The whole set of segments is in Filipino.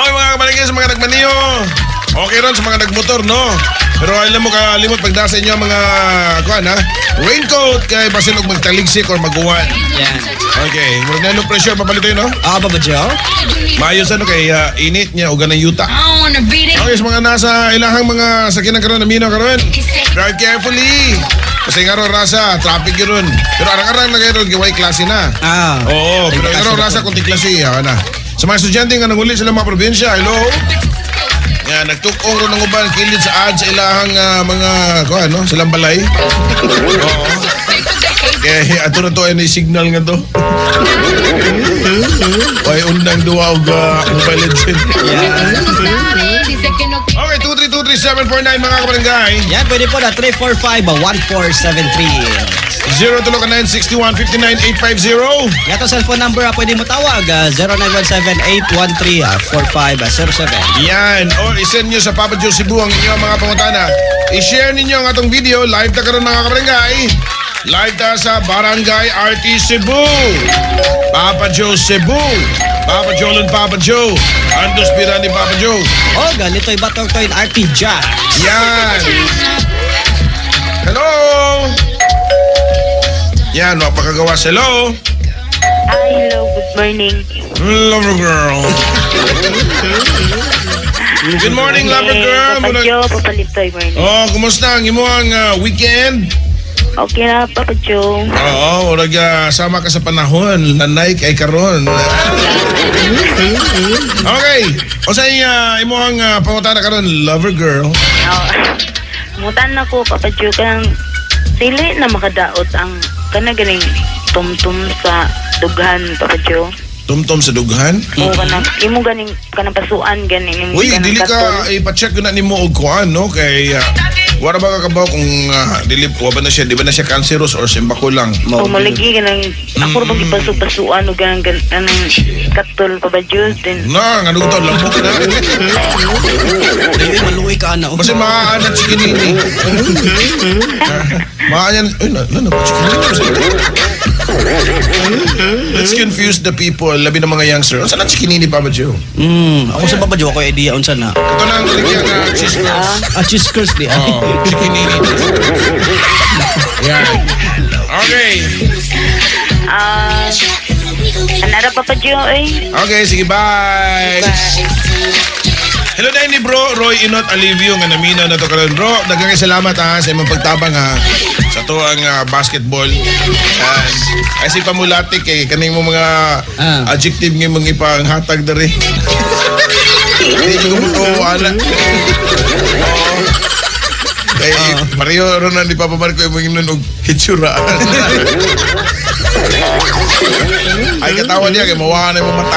Okay mga kamalingin sa mga nagmaniyo. Okay ron sa mga nagmotor, no? Pero alam mo kalimot pag nasa inyo mga raincoat kay basin og magtaligsik or maguwan. Yan. Okay, murag na no pressure papalitoy, no? Papa Joe? Maayos ano kay init niya o ganang yuta. I don't wanna beat it. Okay, sa mga nasa ilahang mga sakyanan karon amino karon. Drive carefully. Kasi nga ron rasa, traffic yun ron. Pero arang-arang na kayo ron, gaway klase na. Oo, pero nga ron rasa kunti klase, na. Sa mga estudyante nga nanguli sa mga probinsya, hello? Yan, nagtukong ron ng uban, kilid sa ad sa ilahang mga, silang balay. Oo. Kaya ato na to ay signal nga to. Ay, undang duwa og Mobile Legend. Okay, 2323749 mga kabarangay. Yan, pwede po na 345-1473. 0 Yato cellphone number pwede mo tawag 0917-813-4507. Yan, or isend nyo sa Papa Joe Cebu ang inyong mga pangutana. I-share ninyo ang atong video. Live ta karon mga kabarangay. Live ta sa Barangay RT Cebu. Papa Joe Cebu. Papa Joe and Papa Joe. Andos pira ni Papa Joe. Oh, ganito'y batong to in RT Jazz. Yan. Hello. Yan, mapakagawas. Hello. Hi, hello, good morning. Lover girl. Good morning, lover girl. Papa Joe, papalitoy morning. Oh, kumusta ang imuhang weekend? Okay na, Papa Joe. Oo, sama ka sa panahon. Nanay kay karon. Okay. O sa imuhang pangutana karon, lover girl. Mutan na ko, Papa Joe, kanang dili na makadaot ang ganing tumtum sa dughan, Papa Joe. Tumtom sa dughan? O kanang imo ganing kanang pasuan ganing. Uy, dili ka ipa-check na nimo og kuan, no? Kay wala ba ka kabaw kung di ba na siya cancerous or simbako lang? O malagi kanang ako ro gipasu-pasuan og ganang katol, Papa Joe din. Na, nga to lambok na. Dili maluwi ka na. Kasi maaanat si kinini. Maaanat, let's confuse the people, labi ng mga youngster. Saan ang chikinini, Papa Joe? Ako sa Papa Joe, ako idea unsa na. Ito na ang ligyan na cheese curls. Cheese curls di. Chikinini. Yan. Okay. Anara, Papa Joe, Okay, sige, bye. Hello dahil ni bro, Roy Inot Alivio nga naminaw na to karon bro. Daghang salamat sa imong pagtabang sa to ang basketball. Ay si pamulatik kaning mo mga adjective nga mong ipanghatag diri. Hindi ko mo wala. Kay pareho ron na ni Papa Marco imong inon og hitsura. Ay katawa niya kay mawahan na imong mata.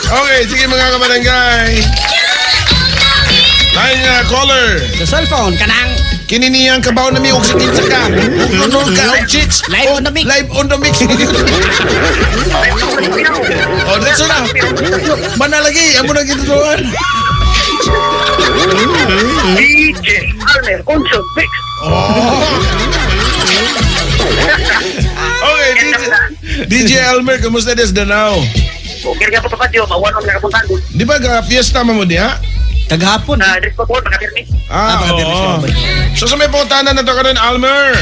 Okay, sige mga kabarangay. Line caller. Sa cellphone, kanang. Kininiyang kabaw na may oxygen sa ka. Unod ka, chits. Live on the mix. Live on the mix. Oh, let's na. Manalagi, amo na gitutuan. DJ Almer, Unso, Mix. Okay, DJ Almer, kamusta des Danao? Okay, kaya Papa Joe, mawan ang nakapuntahan doon. Di ba fiesta mo diha? Tagahapon. Dress code po, nakapirmi. Oo. So sa may pangutanan na to ka rin, Almer.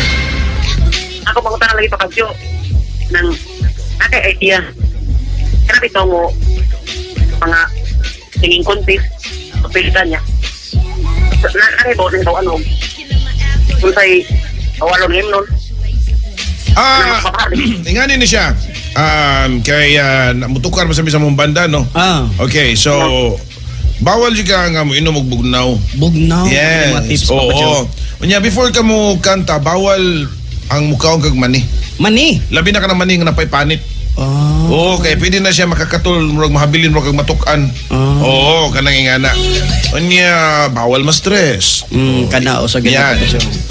Ako pangunta lagi Papa Joe ng nakay idea. Kaya ito mo mga singing contest pilitan niya. Nakay po din daw ano kung sa'y awalong himnon. Inganin ni siya. Kaya namutukar masami sa mong banda, no? Okay, so bawal juga nga mo inom og bugnaw. Bugnaw? Yes. Mga tips, Papa Joe. Unya, before ka mo kanta, bawal ang mukhaong kag mani. Mani? Labi na ka ng mani nga napay panit. Oo, kaya pwede na siya makakatol, murag mahabilin, murag matukan. Oo, kanang ingana. Unya, bawal ma-stress. Kanao sa ganyan.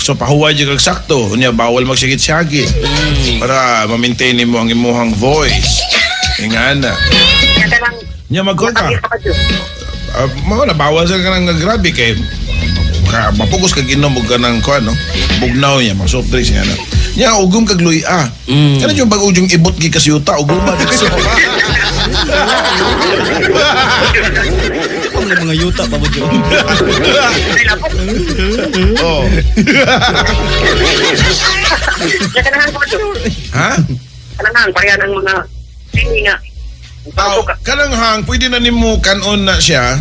So, pahuway dyan kag sakto. Unya, bawal magsigit-sigit. Para ma-maintain mo ang imuhang voice. Ingana. Kaya lang Unya, magkuhan ka. Papa Joe. Mga bawal sa kanang grabe kay mapugos kag inom og kanang kuan, no? Bugnaw niya, mga soft drinks niya na. Nya ugom kag luya. Kana yung bag-ujong ibot gi kasiyuta ugom ba dito sa baba. mga yuta pa mo dyan. Ay, lapok. Oh. Kaya kanahan ko Padyo. Ha? Kanahan, parehan ang mga sini nga. Oh, kanang hang, pwede na nimo kanon na siya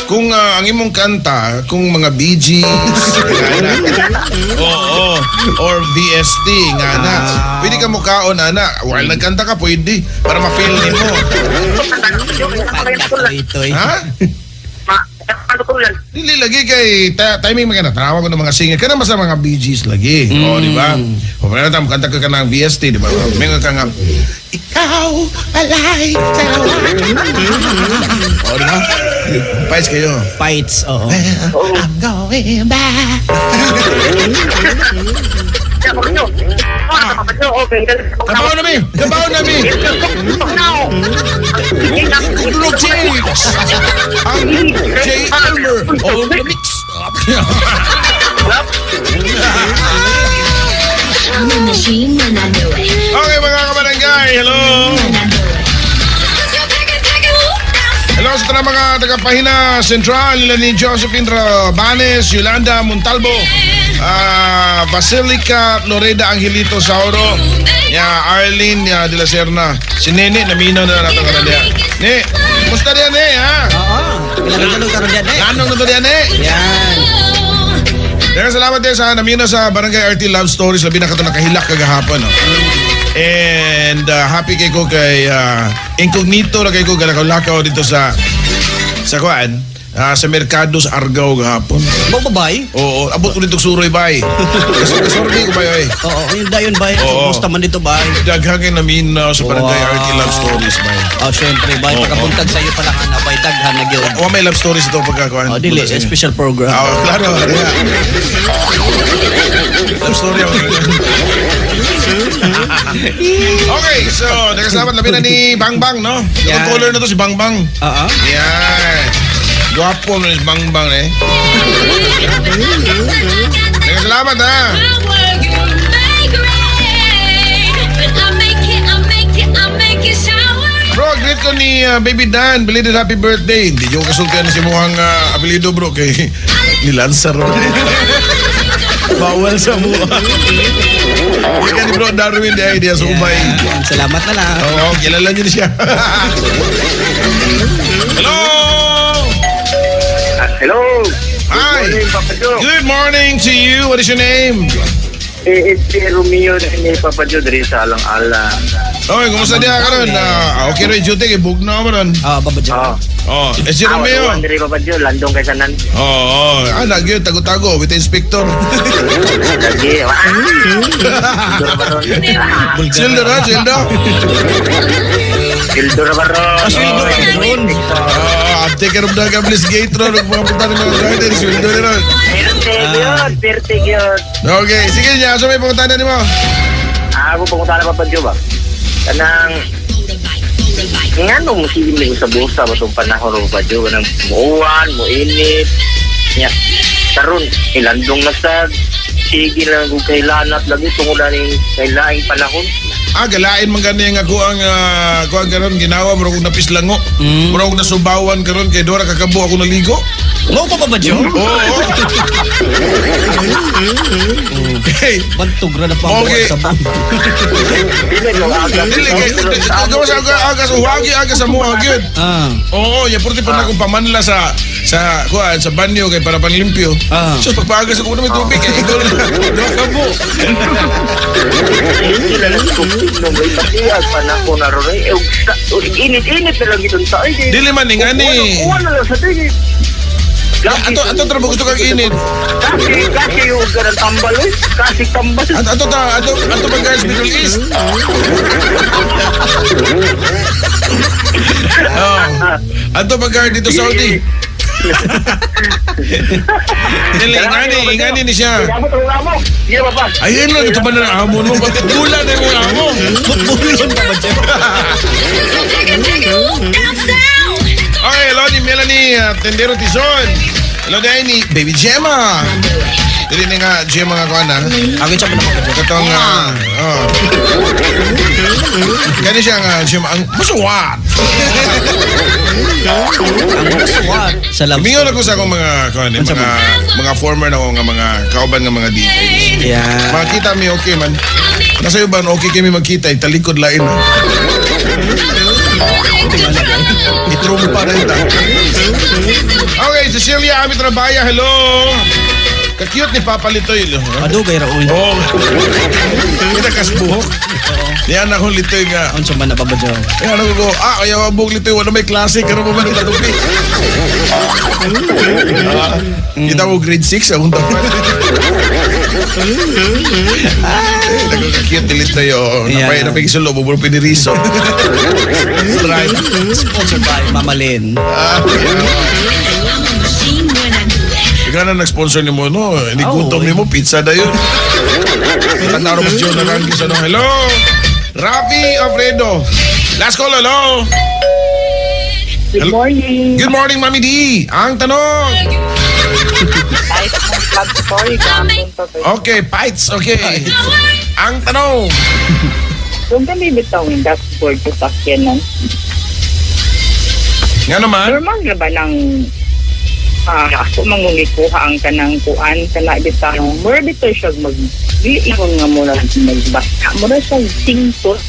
kung ang imong kanta, kung mga Bee Gees, nga na. Oo, or VST, nga na. Pwede ka mo kaon, ana. While nagkanta ka, pwede. Para ma-feel nimo. Itoy. Ha? Ano ko lang? Dili lagi kay timing mga natawag ko ng mga singer. Kana mas mga Bee Gees lagi. Oh, di ba? O pala tam kanta ka ng VST, di ba? May ka nga ikaw alay sa oh, di ba? Fights kayo. Fights, oo. I'm going back. Kaya mo kanyo. Padyo, okay. Kabaw na mi! Kabaw na mi! Kulog James! Ang J. Elmer! All the mix up! I'm a machine when I do it. Okay mga kabarangay, hello! Hello sa tanang mga tagapahina Central, nila ni Josephine Rabanes, Yolanda Montalvo, Basilica Loreda Angelito Sauro, Arlene de la Serna, si Nene, naminaw na natin ka na diya. Ne, musta diyan ha? Oo. Ilang tulog ka rin dyan Anong nato diyan Yan. Kaya salamat din sa naminaw sa Barangay RT Love Stories, labi na ka ito nakahilak kagahapon. No? And happy kay ko kay incognito na kay ko galakaw-lakaw dito sa kuan sa Mercados Argao gahapon. Babay? Oo, abot ko dito suroy bay. Kasorbi ko bay. Oo, yung dayon bay. Oo. Kumusta man dito bay? Daghang namin sa Barangay RT Love Stories bay. Oh, syempre bay. Pagkabuntag sa'yo pala nga na bay. Daghan na gyud. O may love stories ito pagkakuan. Oh, dili. Special program. Klaro. Love story ako. Okay, so nagkasalamat labi na ni Bang Bang, no? Yung Yeah. color na to si Bang Bang. Oo. Yan. Guwapo na si Bang Bang, eh. Nagkasalamat, ha? Bro, greet ko ni Baby Dan. Belated happy birthday. Hindi nyo kasulkan si mukhang apelido, bro. Kay nilansar. Bawal sa mukha. Ika ni Bro Darwin, di idea sa umay. Yan. Salamat na lang. Oo, kilala nyo na siya. Hello! Hello. Hi! Good morning, Papa Joe. Good morning to you. What is your name? It's si Romeo na ni Papa Joe dari sa Alang-Ala. Okay, kumusta diya ka ron? Okay rin, duty, ibug na mo ron. Baba dyan. Oh, si Romeo. Awan dari Papa Joe, landong kay Sanan. Oo, nagyo, tago-tago, with the inspector. Lagi. Sildo ron, sildo. Sildo na baro. Sildo ka ron. Take care of the Gablis Gate ron. Mga punta ng mga garden, sildo na ron. Pertig yun. Okay, sige niya, so may pumunta na ni mo. Ako pumunta na Papa Joe ba? Kanang nga nung musilim sa busa ba itong panahon Papa Joe? Kanang muuwan, muinit. Nya, karon ilandong na sa sige lang kung kailanat lagi tungulan ng kailaing panahon. Galain man gani nga ako ang kuan karon ginawa murag napislango. Murag nasubawan karon kay dora kakabo ako naligo. Mo pa ba dyan? Oo. Okay. Bantog na pa Okay. sa bang. Dili mo aga. Dili kay gawa sa aga sa huwagi aga sa mo gyud. Oo, ya purti pa na akong pamanla sa kuan sa banyo kay para panlimpyo. So pagpaagas ako na may tubig kay idol. Kakabo. Dili lang nung may patiag panahon na ron. Init-init na lang itong tayo. Dili man ingani. Uwan na lang sa tingin. Ato trabaho gusto kag init. Kasi yung ganang tambal eh. Kasi tambal. Ato pag guys Middle East. Ato pag guard dito Saudi. Dili, ingani ni siya. Amo to amo. Iya papa. Ayun lang, ito ba na amon mo? Bakit bulan na yung amon? Bulon pa ba dyan? Okay, hello ni Melanie Tendero Tizon. Hello din ni Baby Gemma. Dili ni nga Jim mga kuan ha. Ang isa pa naman ko dyan. Katong kani siya nga Jim ang masuwat. Sa love Mingon ako sa akong mga kuan mga former na nga mga kauban nga mga DJs. Yeah. Makita mi okay man. Nasa iyo ba okay kami magkita italikod lain. Itrum pa rin ta. Okay, Cecilia Amit Rabaya, hello. Ka-cute ni Papa Litoy. Madugay raon. Oh. Kita kasbuhok. Yan akong Litoy nga. Ang sumban na babadyo. Yan ako ko, ayaw abog Litoy, wala may klase, karoon mo man ang lalupi. Kita mo grade 6, akong dapat. Nagkakakit ni Litoy, napay kisulo, buburo piniriso. Right. Sponsored by Mama Lynn. Machine when I do it. Ikaw na nag-sponsor ni mo, no? Hindi gutom ni mo, pizza na yun. Tandaro mas John na lang kisa, no? Hello? Rafi Alfredo. Last call, hello? Good morning. Good morning, Mami D. Ang tanong. Kahit ang club story gamit to. Okay, fights, okay. Ang tanong. Kung kami bitawin dashboard ko sa kyanan, Nga naman? normal na ba ng ako mangungikuha ang kanang kuan kana bitaw mura bitaw siya mag-iingon nga mura magbasa mura siya tingtot.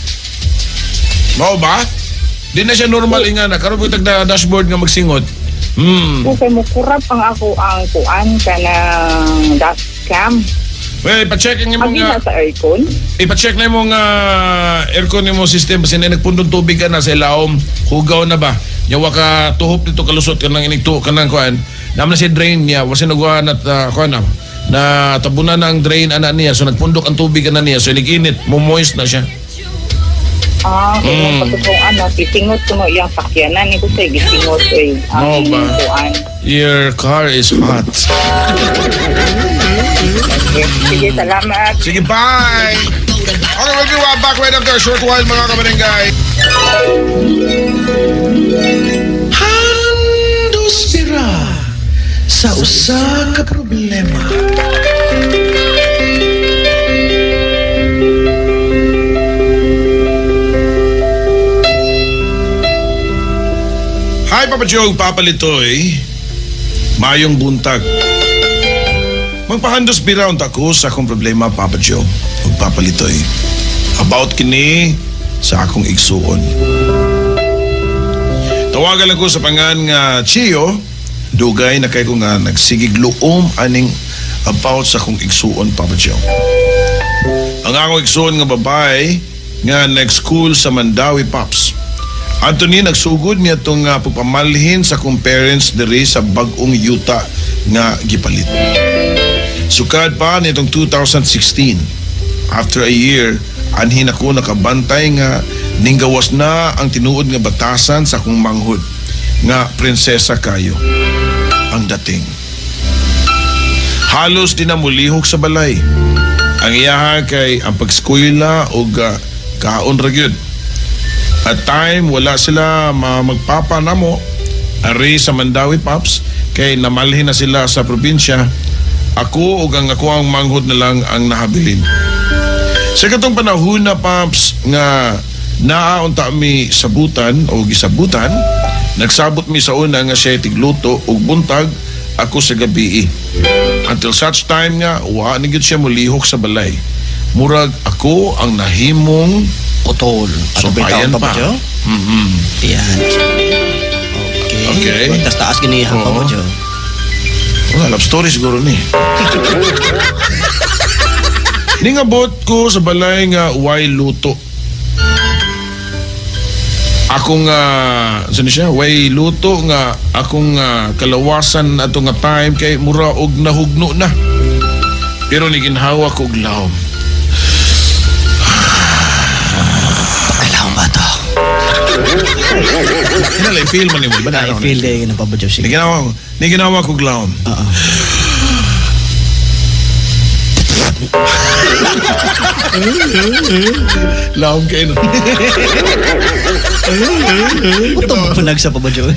Mao ba? Di na siya normal nga na. Karoon po na dashboard nga magsingot. Kung mo kurap ang ako ang kuan kanang dashcam. Well, ipacheck ang imong Agi na sa aircon. ipacheck na imong aircon nimo system kasi na nagpundong tubig ka na sa ilawom. Hugaw na ba? Yawa ka tuhop dito kalusot ka nang inigto ka nang kuan. Naman na si drain niya, wasi nagwa na kuan na tabunan na ang drain ana niya. So nagpundok ang tubig ana niya. So ilig-init, mo-moist na siya. Kung patutong tisingot ko no iyang sakyanan ito sa gisingot Oo ba? kuan. Your car is hot. Sige, salamat. Sige, bye! Okay, we'll be right back right after a short while, mga kabarangay. Handos sira sa usa ka problema. Hi, Papa Joe, Papa Litoy. Mayong buntag. Magpahandos biraon ako sa akong problema, Papa Joe. Ug Papa Litoy. About kini sa akong igsuon. Tawagan ako sa pangan nga Chio. Dugay na kay ko nga nagsigig luom aning about sa akong igsuon, Papa Joe. Ang akong igsuon nga babae nga nag-school sa Mandawi, Pops. Anthony, nagsugod niya itong pagpamalhin sa akong parents diri sa bagong yuta nga gipalit. Sukad pa nitong 2016. After a year, anhin ako nakabantay nga ninggawas na ang tinuod nga batasan sa akong manghod nga prinsesa kayo ang dating. Halos di na mulihok sa balay. Ang iyaha kay ang pag-eskwela o kaon ra gyud. At time, wala sila magpapa na mo. Ari sa Mandawi, Pops, kay namalhin na sila sa probinsya. Ako o ako ang manghod na lang ang nahabilin. Sa katong panahon na, Pops, nga naaunta mi sabutan o gisabutan, nagsabot mi sa una nga siya tigluto o buntag ako sa gabi. Until such time nga, wa nigid siya mulihok sa balay. Murag ako ang nahimong Utol. So, bayan pa. Joe? Yan. Okay. Tas taas ginihan pa mo, Joe. Love story siguro ni. Ningabot ko sa balay nga way luto. Akong saan siya? Way luto nga akong kalawasan ato nga time kay mura og nahugno na. Pero niginhawa ko og lawom. Kailangan ba ito? Hinalay, feel man ni mo. I feel day na pa ba, Joe? Sige. Niginawa ko glawom. Lawom kayo. Ito punag sa pa ba, Joe?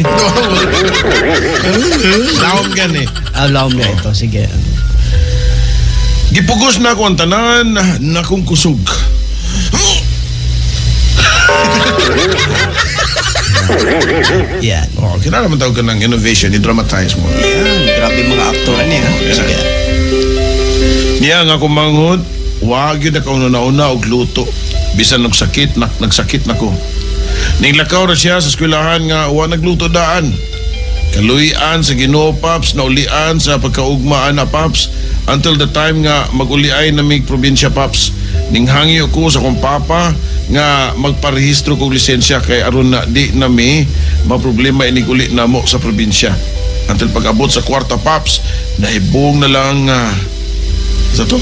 Lawom gan eh. Lawom na ito. Sige. Gipugos na ako ang tanan na kong kusog. Yan. Oh, kinala man tawag ka ng innovation, i-dramatize mo. Yan. Grabe mga aktor niya. yeah. Sige. Niya nga kung manghod, wag yun ako nauna og luto. Bisan nagsakit na ko. Ninglakaw na siya sa eskwelahan nga wa nagluto daan. Kaluyan sa Ginoo Paps, naulian sa pagkaugmaan na Paps, until the time nga maguliay na mig probinsya Paps. Ninghangi ko sa kong papa nga magparehistro kong lisensya kay aron na di na mi maproblema iniguli na mo sa probinsya. Until pag-abot sa kwarta Paps, naibong na lang sa to?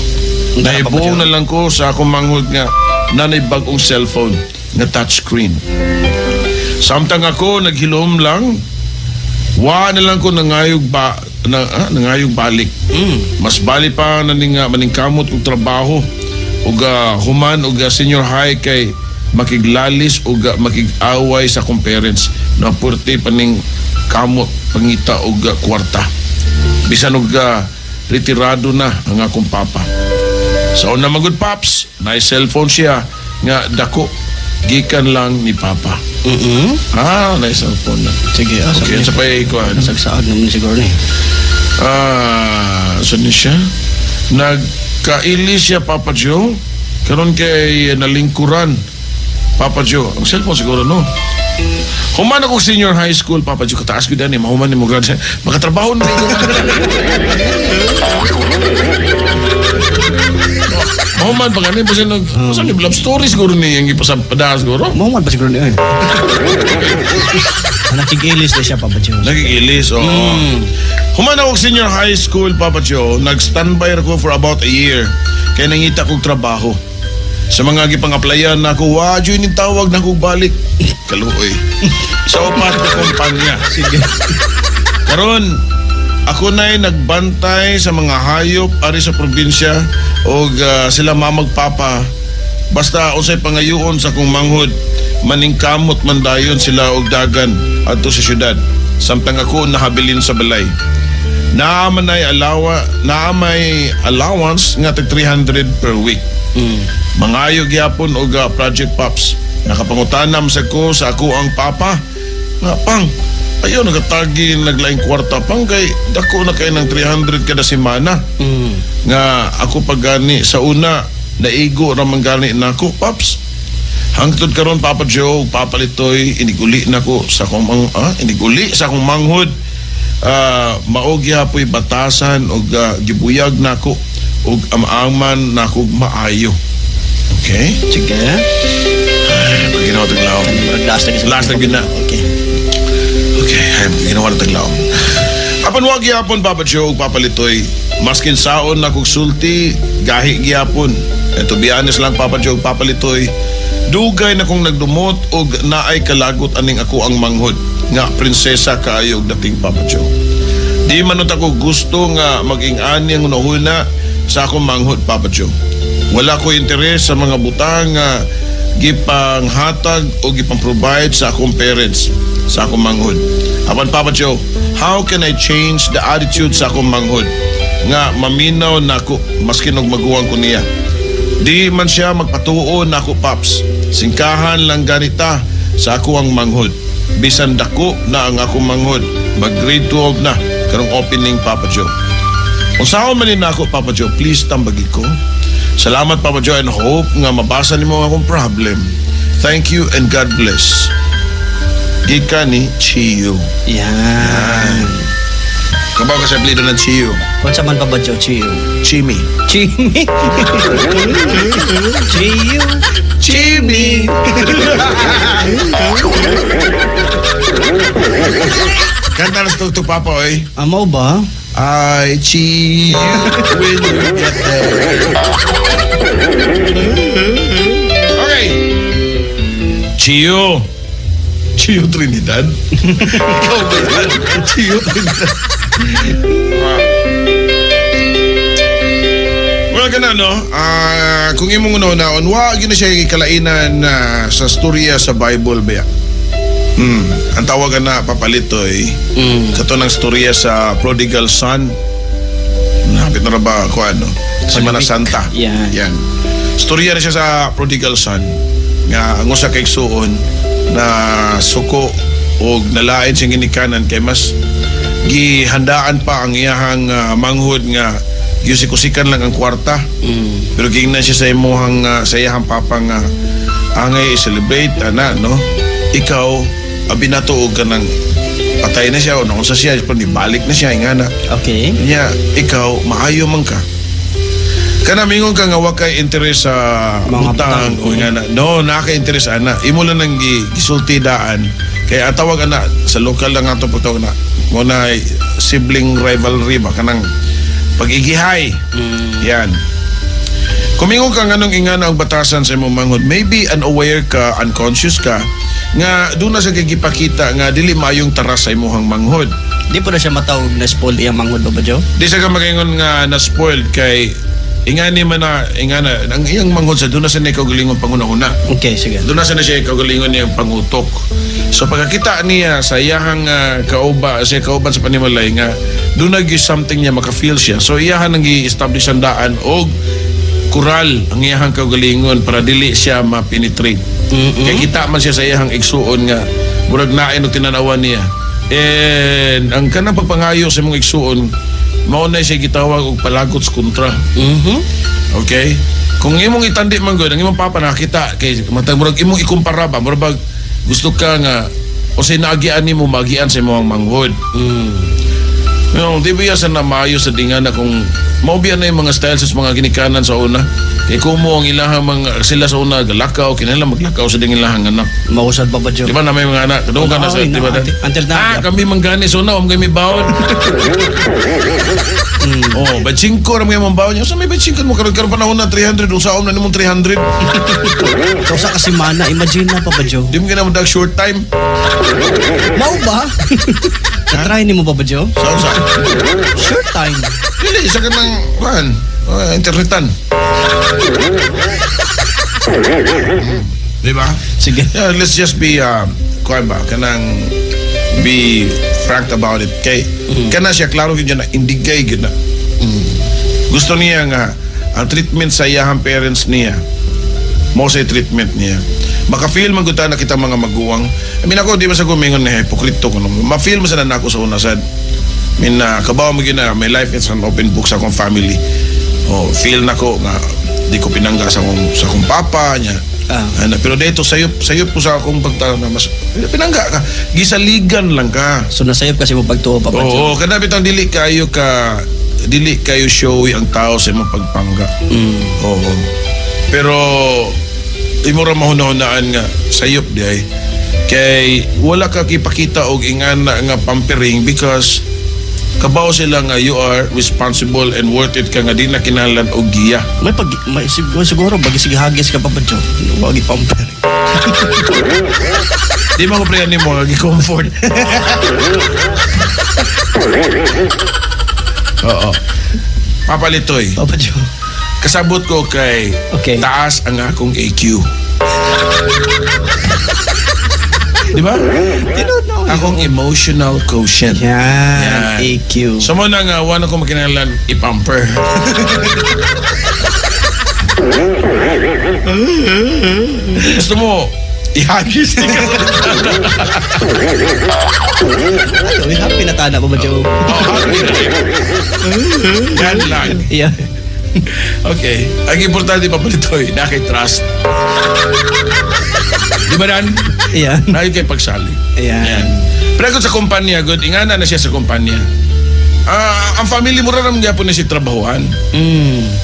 Naibong na lang ko sa akong manghod nga nanay bagong cellphone nga touchscreen. Samtang ako naghilom lang, wa na lang ko nangayog balik. Mas bali pa maningkamot og trabaho ug human og senior high kay makiglalis ug makig-away sa akong parents na purti paning kamot pangita og kwarta. Bisan og retirado na ang akong papa. Sa una magud Paps, na cellphone siya nga dako gikan lang ni papa. Na cellphone na. Sige, Okay, sa pay ko. Nasagsaag naman siguro ni. Saan niya siya? Nagkaili siya, Papa Joe. Karon kay nalingkuran, Papa Joe. Ang cellphone siguro, no? Human ako senior high school, Papa Joe. Kataas ko dyan eh. Mahuman ni mo grad. Makatrabaho na rin. Mahuman pa ganun. Basta ni love story siguro ni yung ipasapadahan siguro. Mahuman pa siguro niya. Nakigilis na siya, Papa Joe. Nakikilis, oo. Human ako senior high school, Papa Joe. Nag-standby ako for about a year. Kaya nangita kong trabaho. Sa mga gipang-applyan na ako, wadyo yung tawag na akong balik. Kaluoy. Sa upat na kumpanya. Sige. Karon, ako na'y nagbantay sa mga hayop ari sa probinsya o sila mamagpapa. Basta unsay pangayoon sa kong manghod, maningkamot man dayon sila og dagan adto sa syudad. Samtang ako nahabilin sa balay. Naamay allowance nga tag 300 per week. Mangayo gyapon og Project Pops. Nakapangutanam sa ko sa ako ang papa. Nga pang, ayaw nagatagi naglaing kwarta pang kay dako na kay ng 300 kada semana. Nga ako pagani sa una naigo ra man gani nako Pops. Hangtod karon Papa Joe, Papa Litoy, iniguli nako sa akong iniguli sa akong manghod. Maog gyapon batasan og gibuyag nako og amaman nako maayo. Okay? Sige. Ginawa taglaw. Last na gina. Okay. Okay, ginawa na taglaw. Apan wag gyapon Papa Joe, Papa Litoy. Maskin saon na kog sulti, gahi gyapon. To be honest lang Papa Joe, Papa Litoy, dugay na kong nagdumot og naay kalagot aning ako ang manghod nga prinsesa kaayo og dating Papa Joe. Di man ako gusto nga maging-ani ang unahuna sa akong manghod Papa Joe. Wala ko interes sa mga butang nga gipanghatag o gipang-provide sa akong parents sa akong manghod. Apan Papa Joe, how can I change the attitude sa akong manghod nga maminaw nako maskin og maguwang ko niya? Di man siya magpatuo nako Paps. Singkahan lang ganita sa ako ang manghod. Bisan dako na ang akong manghod. Mag grade 12 na karong opening Papa Joe. Kung saan man din ako Papa Joe, please tambagi ko. Salamat Papa Joe and hope nga mabasa nimo akong problem. Thank you and God bless. Ika ni Chiyo. Yan. Kabaw ka sa plido ng Chiyo. Kung saan man Papa Joe, Chiyo. Chimi. Chimi. Chiyo. Chimi. Kanta na to Papa oy. Amaw ba? I cheat when you get there. Okay. Chiyo. Chiyo Trinidad. Ikaw ba yan? Chiyo Trinidad. Well, ganun, no? Kung imong una-unaon, wag yun na siya ikalainan sa storya sa Bible ba? Ang tawagan na papalitoy, kato ng storya sa prodigal son. Napit na ba ako ano? Semana Santa. Yan. Yan. Storya na siya sa prodigal son nga ang usa kay igsuon na suko o nalain siyang ginikanan kay mas gihandaan pa ang iyahang manghod nga giyusikusikan lang ang kwarta. Pero gingnan siya sa imuhang sa iyahang papa nga angay i-celebrate ana no. Ikaw abinatuog ka ng patay na siya o naunsa siya pero balik na siya ingana. Okay. Nya ikaw maayo man ka. Kana mingon ka nga wa kay interes sa Mga utang o ingana. No, naka-interes ana. Imo lang nang gisulti daan. Kaya atawag ana sa lokal lang ato putog na mo na sibling rivalry ba kanang pag-igihay. Yan. Kumingon ka nganong ingana ang batasan sa imong manghod, maybe unaware ka, unconscious ka, nga doon na sa kagipakita nga dili mayong taras sa imong manghod. Di po na siya matawag na spoil iyang manghod ba, Joe? Di sa ka magingon nga na-spoiled kay ingani man na, ingana, ang iyang manghod sa doon na sa na kaugalingon panguna-una. Okay, sige. Doon na sa na siya kaugalingon niyang pangutok. So pagkakita niya sa iyahang kauban sa panimalay nga doon na something niya maka-feel siya. So iyahan nang i-establish ang daan o kural ang iyahang kaugalingon para dili siya ma-penetrate. Kaya kita man siya sa iyahang igsuon nga murag nain o tinanawan niya. And ang kanang pagpangayo sa imong igsuon mao na siya gitawag og palagot sa kontra. Okay? Kung imong itandi man gud ang imong papa nakita kay matag murag imong ikumpara ba murag gusto ka nga o sinagian nimo magian sa imong manghod. No, di ba sa na maayo sa dingan na kung maubiyan na yung mga styles sa mga ginikanan sa una. Kaya kumo ang ilahang mga sila sa una galakaw, kinala maglakaw sa dingin lahang anak. Mausad pa ba, Joe? Di ba na may mga anak? Doon ka na sa, di ba? Until now. Kami manggani so na, kami bawon. Oh, bachingko ram kay mong bawon niya. Sa may bachingko mo karon panahon na 300, usaom na nimong 300. Kausa kasi mana, imagine na pa ba, Joe? Di mo gina mo dag short time. Mau ba? Try ni mo pa ba, Joe? Sa Short time. Dili, isa ka ng, internetan. Di ba? Sige. Yeah, let's just be, kuwan ba, kanang be frank about it. Kay, kana siya, klaro yun na, indigay yun na. Gusto niya nga, ang treatment sa iyahang parents niya, mo sa treatment niya. Maka-feel man guta na kita mga maguwang. I mean ako, di ba sa gumingon na hipokrito ko. Ma-feel mo sa nanako sa unasad. I mean, kabawa mo gina, my life is an open book sa akong family. Oh, feel na ko nga, di ko pinangga sa akong papa niya. Pero dito, sayop ko sa akong pagtao na mas, pinangga ka. Gisaligan lang ka. So nasayop kasi mo pagtuo pa ba, Joe? Oo, kada bitang dili kayo showy ang tao sa imong pagpangga. Oo. Pero imo ra mahuna-hunaan nga sayop di ay kay wala ka kipakita og ingana nga pampering because kabaw sila nga you are responsible and worth it ka nga di na kinahanglan og giya. May siguro sige hagis ka pa ba, Joe? Wagi pamper. Di mo ko prayan nimo gi comfort. Oo. Papalitoy. Papa Joe. Kasabot ko kay Okay. taas ang akong AQ. Di ba? Akong emotional quotient. Yan. AQ. So mo na nga, wala ko makinahanglan ipamper. Gusto mo, ihagis ka. Ay, happy na tana pa ba, Joe? Yan lang. Yeah. Okay. Ang importante pa palitoy, trust. Di ba nan? Yan. Nayo kay pagsali. Yan. Pero kung sa kumpanya, good, ingana na siya sa kumpanya. Ang family mo rin niya po na si trabahoan.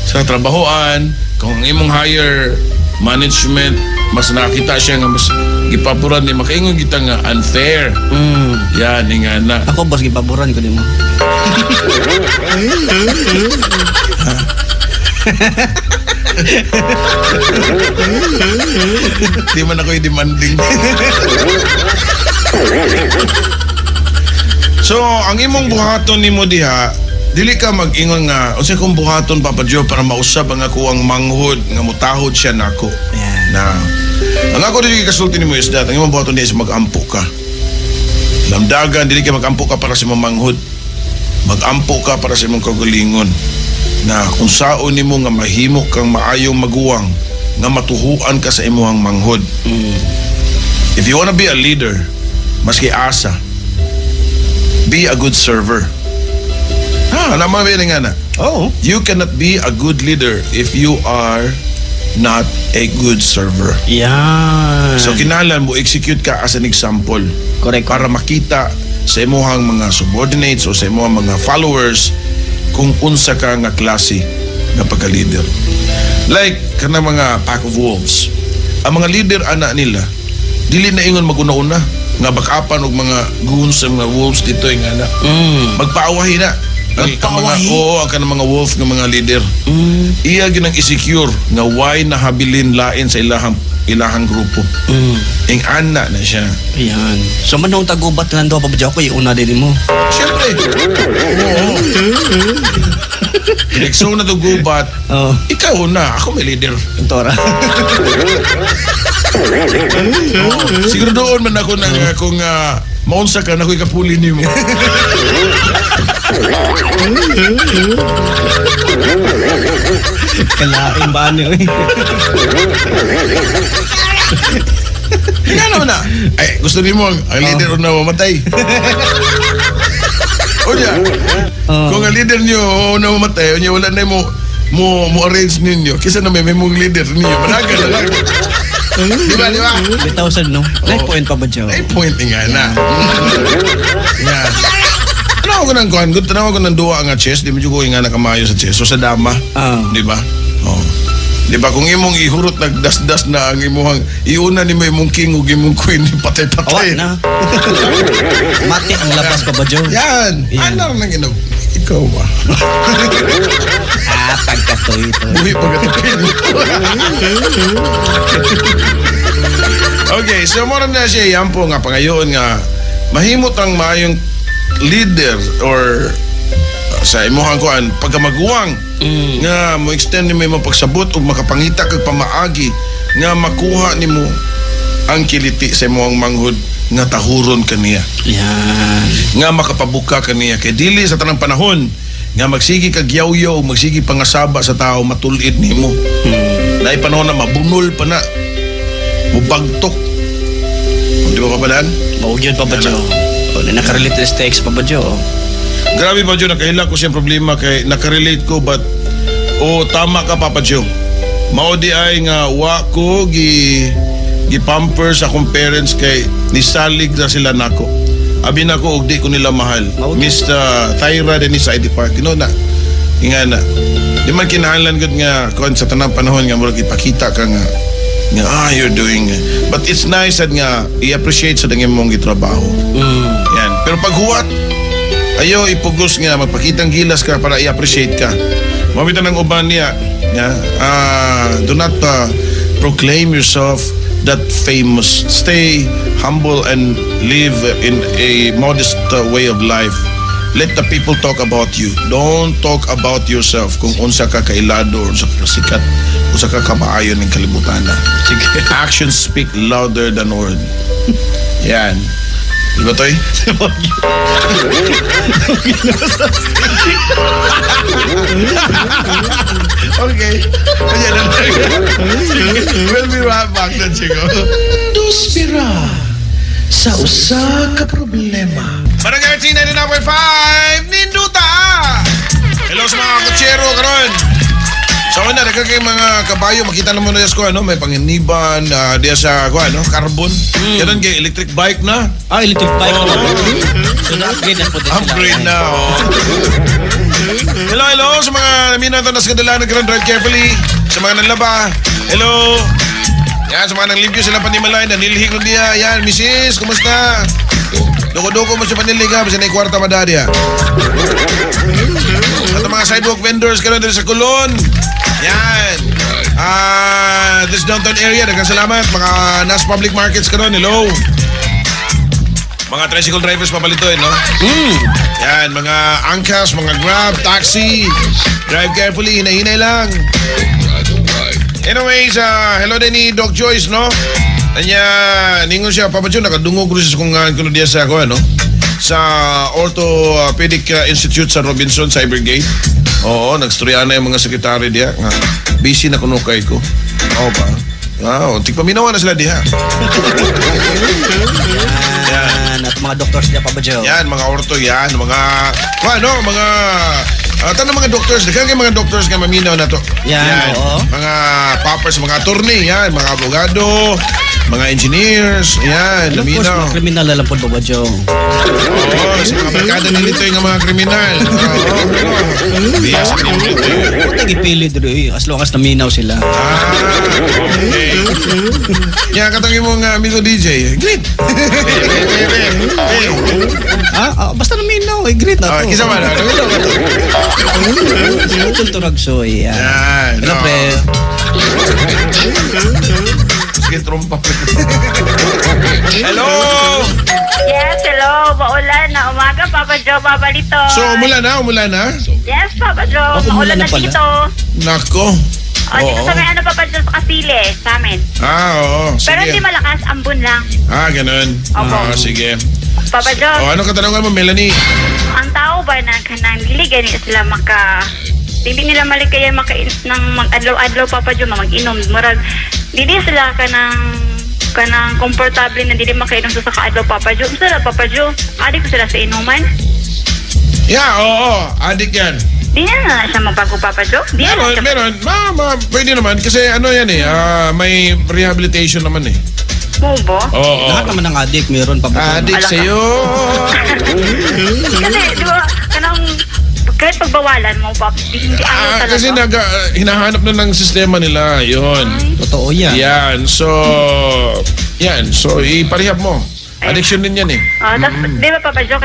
Sa trabahoan, kung imong higher management, mas nakita siya nga mas gipapuran ni makaingon kita nga unfair. Yan, ingana. Ako, boss, gipaboran ko din mo. Di man ako demanding. So, ang imong buhaton nimo diha, dili ka mag-ingon nga, unsay kong buhaton Papa Joe para mausab ang ako ang manghod nga mutahod siya nako. Na ang ako dili kasulti nimo is that ang imong buhaton diha is mag-ampo ka. Lamdagan dili ka mag-ampo ka para sa imong manghod. Mag-ampo ka para sa imong kagalingon. nga kung saon nimo nga mahimo kang maayong maguwang nga matuhuan ka sa imuhang manghod. If you wanna be a leader, maski asa, be a good server. Naman ba nga na? Oh. You cannot be a good leader if you are not a good server. Yan. So kinahanglan mo execute ka as an example. Correct. Para makita sa imuhang mga subordinates o sa imuhang mga followers kung unsa ka nga klase nga pagka-leader. Like kanang mga pack of wolves. Ang mga leader ana nila dili na ingon maguna-una nga bakapan og mga goons sa mga wolves dito nga na. Magpaawahi na. Ang kanang mga wolf nga mga leader. Iya ginang i-secure nga why nahabilin lain sa ilahang grupo. Ing ana na siya. Ayan. So manong tagubat lang daw Papa Joe ko iuna din mo. Siyempre. Oo. Direksyon na to gubat. Ikaw na, ako may leader. Tora. Siguro doon man ako na kung maunsa ka na ako'y kapuli niyo mo. Kalaing ba niyo eh. Nga naman na. Ay, gusto niyo mo ang leader na mamatay. O niya, kung ang leader niyo na mamatay, o niya wala na mo arrange ninyo. Kisa na may mong leader niyo. Managa na lang. Di ba? 3,000 no? Life point Papa Joe. Ay, point nga na. Yan. Tanaw ko ng kuhan. Tanaw ko ng duwa nga chess. Di mo ko nga nakamayo sa chess. So sa dama. Di ba? Di ba? Kung imong ihurot nagdasdas na ang imong iuna ni may imong king ug imong queen patay-patay. Na. Mati ang labas Papa Joe. Yan. Ano nang ino? Ikaw ba? Pagkatoy ito. Buhi pagkatapin. Okay, so mo na siya yan po nga pangayon nga mahimot ang maayong leader or sa imuhang kuan pagkamaguwang nga mo extend nimo imong pagsabot ug makapangita kag pamaagi nga makuha nimo ang kiliti sa imuhang manghod nga tahuron kaniya. Yan. Nga makapabuka kaniya kay dili sa tanang panahon nga magsigi kag yaw-yaw magsigi pangasaba sa tao matulid nimo. Dai panahon na mabunol pa na. Mubagtok. Di ba kapalan? Maugyod Papa Joe. O nakarelate sa text Papa Joe. Grabe Papa Joe, nakahila ko siyang problema kay nakarelate ko but tama ka Papa Joe. Mao di ay nga wa ko gi-pamper sa akong parents kay nisalig na sila nako. Abi nako og di ko nila mahal. Mr. Thyra din sa ID Park. Na. Inga na. Di man kinahanglan gud nga kon sa tanang panahon nga murag ipakita ka nga you're doing but it's nice that nga i-appreciate sa dangin mong gitrabaho. Yan. Pero pag huwat ayo ipugos nga magpakitang gilas ka para i-appreciate ka. Mabita ng uban niya do not proclaim yourself that famous. Stay humble and live in a modest way of life. Let the people talk about you. Don't talk about yourself kung unsa ka kailado or unsa ka sikat, unsa ka kamaayo ng kalibutan na. Actions speak louder than word. Yan. Di ba, Toy? Okay. Ayan na lang. We'll be right back na, Chico. Duspira sa usa ka problema. Barangay 99.5 Ninduta. Hello sa mga kutsero karon. So na daga kay mga kabayo makita na mo na ko may panginiban diya sa carbon. Karon kay electric bike na. Electric bike na. So na-upgrade na po din sila. Upgrade na. Hello sa mga minato na sa kadalanan karon, drive carefully. Sa mga nanlaba. Hello. Yan, sa mga nanglibyo sila panimalay na nilhig nun niya. Yan, misis, kumusta? Doko-doko mo siya paniliga, basta na ikwarta madadya. At ang mga sidewalk vendors karon dito sa Kulon. Yan. This downtown area, dagang salamat. Mga Nas Public Markets karon, hello. Mga tricycle drivers papalitoy, no? Yan, mga angkas, mga grab, taxi. Drive carefully, hinay-hinay lang. Anyways, hello din ni Doc Joyce, no? Kanya, ningon siya, Papa Joe, nakadungog rin siya kung kuno diya sa ako, ano? Sa Orthopedic Institute sa Robinson, Cybergate. Oo, nagstorya na yung mga sekretary diya. Nga, busy na kunukay ko. Oo ba? Wow, tigpaminawa na sila diha. Yan. At mga doctors niya, Papa Joe. Yan, mga orto yan. Mga, mga... tanong mga doctors, daghan kay mga doctors nga maminaw na to. Yan, oo. Mga poppers, mga attorney, yan, mga abogado, mga engineers, yan, Of course, laminaw. mga kriminal alam po, Papa Joe. Oo, sa mga barkada nilito yung mga kriminal. Oo, diya sa nilito. Huwag nag-ipili dito as long as naminaw sila. Okay. Yan, katangin mo nga amigo DJ. Great. Basta naminaw, great na to. Kisa man, Ito turagsoy. yan. Ano, pre? Sige, trompa. Hello! Yes, hello. Maulan na umaga, Papa Joe, Papa Lito. So, umulan na? Yes, Papa Joe. Umulan Maulan na na pala. dito. Nako. Dito sa may Papa Joe, sa Kasile, sa amin. Oo. Pero hindi Sige. malakas, ambon lang. Ganun. Opo. Sige. Papa Joe, Ano katanungan mo, Melanie? ang tao ba na kanang dili gani sila dili nila malikaya ng mag-adlaw-adlaw, Papa Joe, mag-inom. Murag, dili sila kanang komportable na dili makainom sa kaadlaw, Papa Joe. Sila, Papa Joe, adik ko sila sa inuman. Yeah, oo. Adik yan. Di na siya magbago, Papa Joe. Di na siya. Meron. Pwede naman. Kasi ano yan may rehabilitation naman eh. Mubo. Oo. Lahat naman ng adik, meron, Papa Joe. Adik sa'yo. Kasi, di ba, kanang kahit pagbawalan mo, Papa, hindi talaga. Kasi hinahanap na ng sistema nila. Yun. Totoo yan. Yan. So, iparehab mo. Addiction din yan eh. Tapos, di ba, Papa Joe,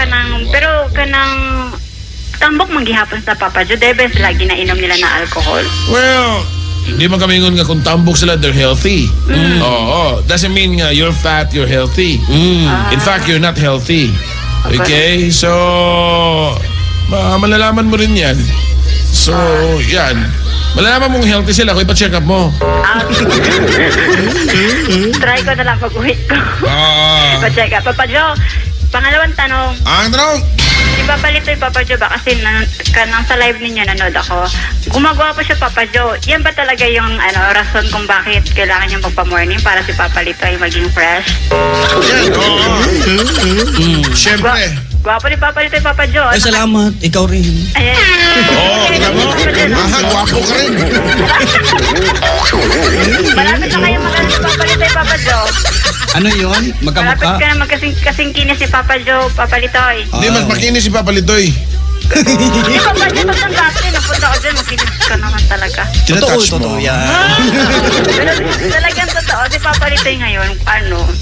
pero tambok manggihapon sa Papa Joe, debe sila ginainom nila na alcohol. Well, hindi man kami ngun nga kung tambok sila, they're healthy. Oo. Doesn't mean nga you're fat, you're healthy. In fact, you're not healthy. Okay? So, malalaman mo rin yan. So, yan. Malalaman mong healthy sila kung ipa-check up mo. Try ko na lang pag-uwi ko. Pa-check up. Papa Joe, pangalawang tanong, Ang tanong, ipapalit ko yung Papa Joe ba? Kasi kanang sa live ninyo nanood ako. Gumagawa po siya, Papa Joe. Yan ba talaga yung rason kung bakit kailangan niyang magpa-morning para si Papa Lito ay maging fresh? yan, Siyempre. Gwapo ni Papa Lito yung Papa Joe. Ay, salamat. Ikaw rin. Ayan. Kita mo? Gwapo ka rin. Malapit na kayo magaling si Papa Lito yung Papa Joe. Ano yun? Malapit Magkamukha? ka na magkasing kinis si Papa Joe, Papa Litoy. Hindi, mas makinis si Papa Litoy. Di Papa Joe, pagtanggap ko, napunta ko dyan, makinis ka naman talaga. Tinatouch mo. Totoo yan. Pero talagang totoo, si Papa Litoy ngayon,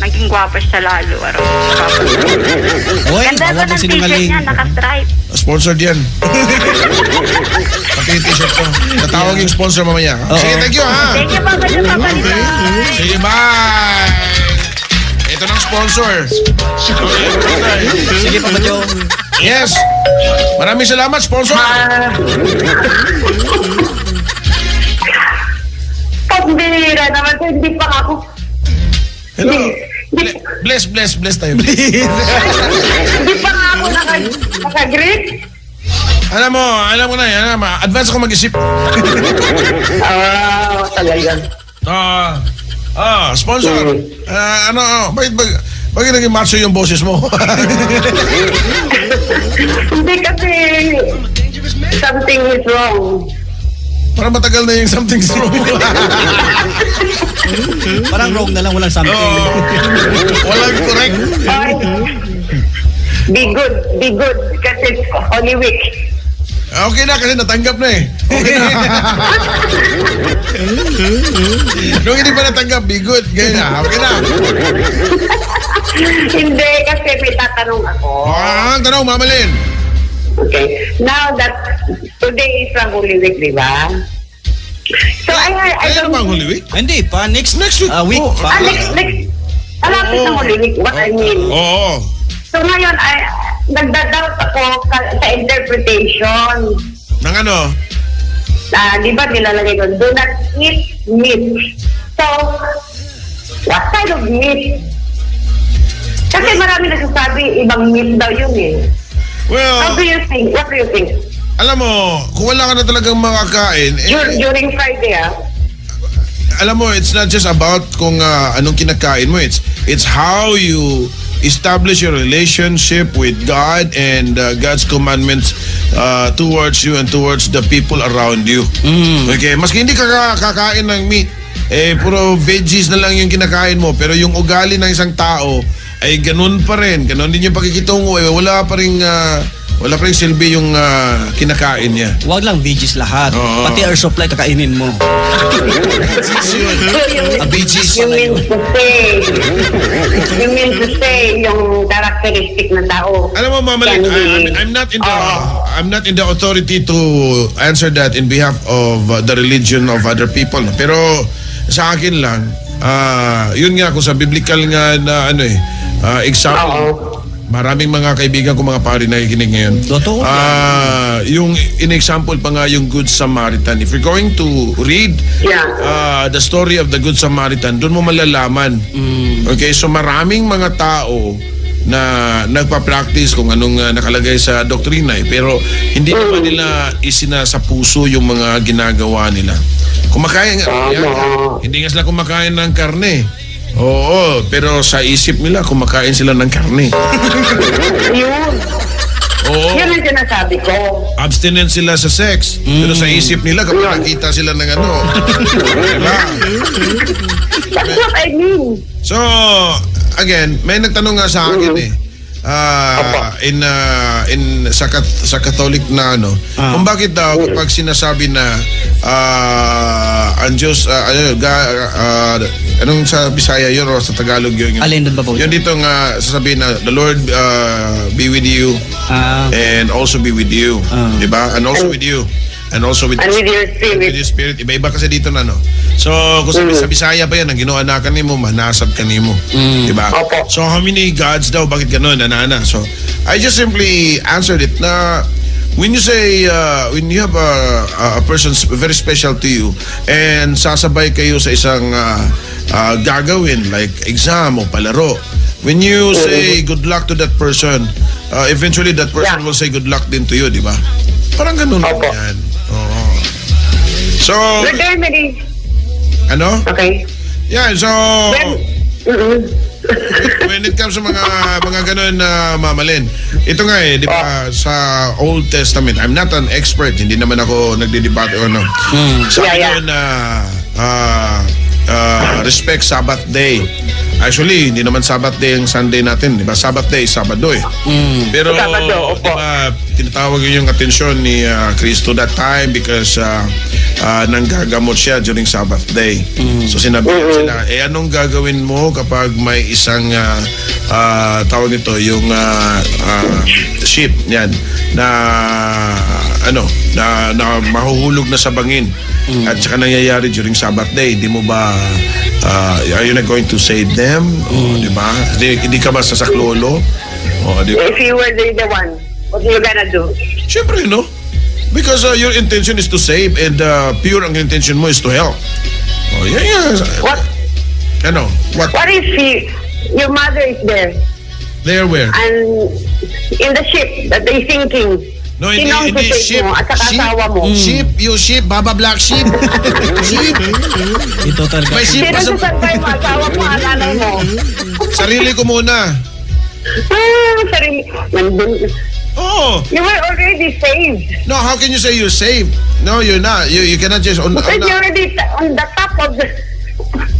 naging gwapo siya lalo. Papa Litoy. Oy, Ganda bawal ba ng ng t-shirt sinungaling. niya, naka-stripe. Sponsored yan. Pati yung t-shirt ko. Natawag yung sponsor mamaya. Sige, thank you ha. Thank you, Papa Joe, Papa Litoy. Sige, bye. Ito ng sponsor. Sige, Papa Joe. Yes. Maraming salamat, sponsor. Pambira naman ko, hindi pa ako. Hello. Bless tayo. Hindi pa nga ako naka-greet. Alam mo na yan. Advance ako mag-isip. Talagang. Sponsor. Bakit naging macho yung boses mo? Hindi kasi something is wrong. Parang matagal na yung something's wrong. Parang wrong na lang, walang something. Walang correct. Be good. Kasi it's Holy Week. Okay na kasi natanggap na eh. Okay na. Nung hindi pa natanggap, be good. Ganyan na. Okay na. Hindi, kasi may tatanong ako. Ang tanong, Mama Lynn. Okay. Now that today is a Holy Week, di ba? So I Kaya don't... na bang Holy Week? Hindi pa. Next week. week pa. next. Malapit na Holy Week. What I mean. Oo. So ngayon, nagdadoubt ako sa interpretation. Nang ano? Di ba nilalagay doon, do not eat meat. So, what kind of meat? Kasi marami nagsasabi, ibang meat daw yun eh. Well, How do you think? What do you think? Alam mo, kung wala ka na talagang makakain, During Friday, alam mo, it's not just about kung anong kinakain mo. It's how you establish your relationship with God and God's commandments towards you and towards the people around you. Okay, maski hindi ka kakain ng meat, puro veggies na lang yung kinakain mo, pero yung ugali ng isang tao ay ganun pa rin. Ganun din yung pakikitungo. Wala pa rin silbi yung kinakain niya. Huwag lang veggies lahat. Oo. Pati air supply kakainin mo. Veggies. You mean to say yung characteristic ng tao. Alam mo, Mama Lynn, I'm not in the authority to answer that in behalf of the religion of other people. Pero sa akin lang, yun nga kung sa biblical nga na example. Maraming mga kaibigan ko, mga pari nakikinig ngayon. Totoo. Yung in-example pa nga yung Good Samaritan. If you're going to read the story of the Good Samaritan, doon mo malalaman. Okay, so maraming mga tao na nagpa-practice kung anong nakalagay sa doktrina pero hindi naman nila isinasa puso yung mga ginagawa nila. Kumakain hindi nga sila kumakain ng karne. Oo, pero sa isip nila kumakain sila ng karne. Yun. Oo. Yan ang sinasabi ko. Abstinent sila sa sex. Pero sa isip nila kapag nakita sila ng diba? That's what I mean. So, again, may nagtanong nga sa akin sa Catholic na kung bakit daw kapag sinasabi na ang Diyos anong sa Bisaya yun o sa Tagalog yun? Alin doon ba po? Yun dito nga sasabihin na the Lord be with you and also be with you. Diba? And also with you. And also with your spirit. With your spirit. Iba-iba kasi dito na So, kung sa Bisaya pa yan, ang ginoanakan ni mo, manasab ka ni mo. Diba? So, how many gods daw? Bakit ganun? Nanana. So, I just simply answered it na when you say, when you have a person very special to you and sasabay kayo sa isang gagawin like exam o palaro, when you say good luck to that person, eventually that person will say good luck din to you, di ba? Parang ganun yan. So, Good day, Mary. ano? Okay. Yeah, so when it comes sa mga ganun na Mama Lynn, ito nga di ba sa Old Testament, I'm not an expert, hindi naman ako nagdidebate o ano. Sabi doon na respect Sabbath day. Actually, hindi naman Sabbath day ang Sunday natin, di ba? Sabbath day, Sabado Pero, di ba, tinatawag yung atensyon ni Cristo that time because nanggagamot siya during Sabbath day. So, sinabi sila, anong gagawin mo kapag may isang tawag nito, yung sheep, yan, na mahuhulog na sa bangin. At saka nangyayari during Sabbath day, di mo ba are you not going to save them? Di ba? Hindi ka ba sasaklolo? Diba? If you were the one, what are you gonna do? Siyempre, because your intention is to save and pure ang intention mo is to help. What? What? What if your mother is there There where? and in the ship that they sinking? No, Sino ang hindi susave mo at saka asawa mo? Yung sheep, Baba Black Sheep. Sheep. Ito talaga. May sheep Sino pa sa... susabay mo? Asawa mo, nanay mo? Sarili ko muna. Sarili. Nandun. Oh. You were already saved. No, how can you say you're saved? No, you're not. You cannot just... Because you're already on the top of the...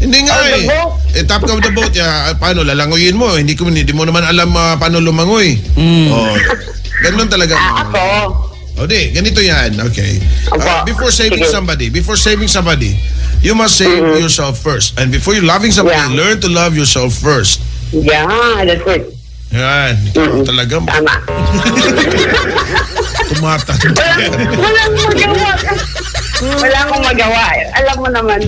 Hindi nga of the boat. Top of the boat. Paano? Lalangoyin mo. Hindi mo naman alam paano lumangoy. Ganun talaga. Ganito yan. Okay. Before saving somebody, you must save yourself first. And before you loving somebody, learn to love yourself first. Yeah, that's it. Yan. Talaga. Tama. Tumata. Walang magawa. Wala akong magawa. Alam mo naman.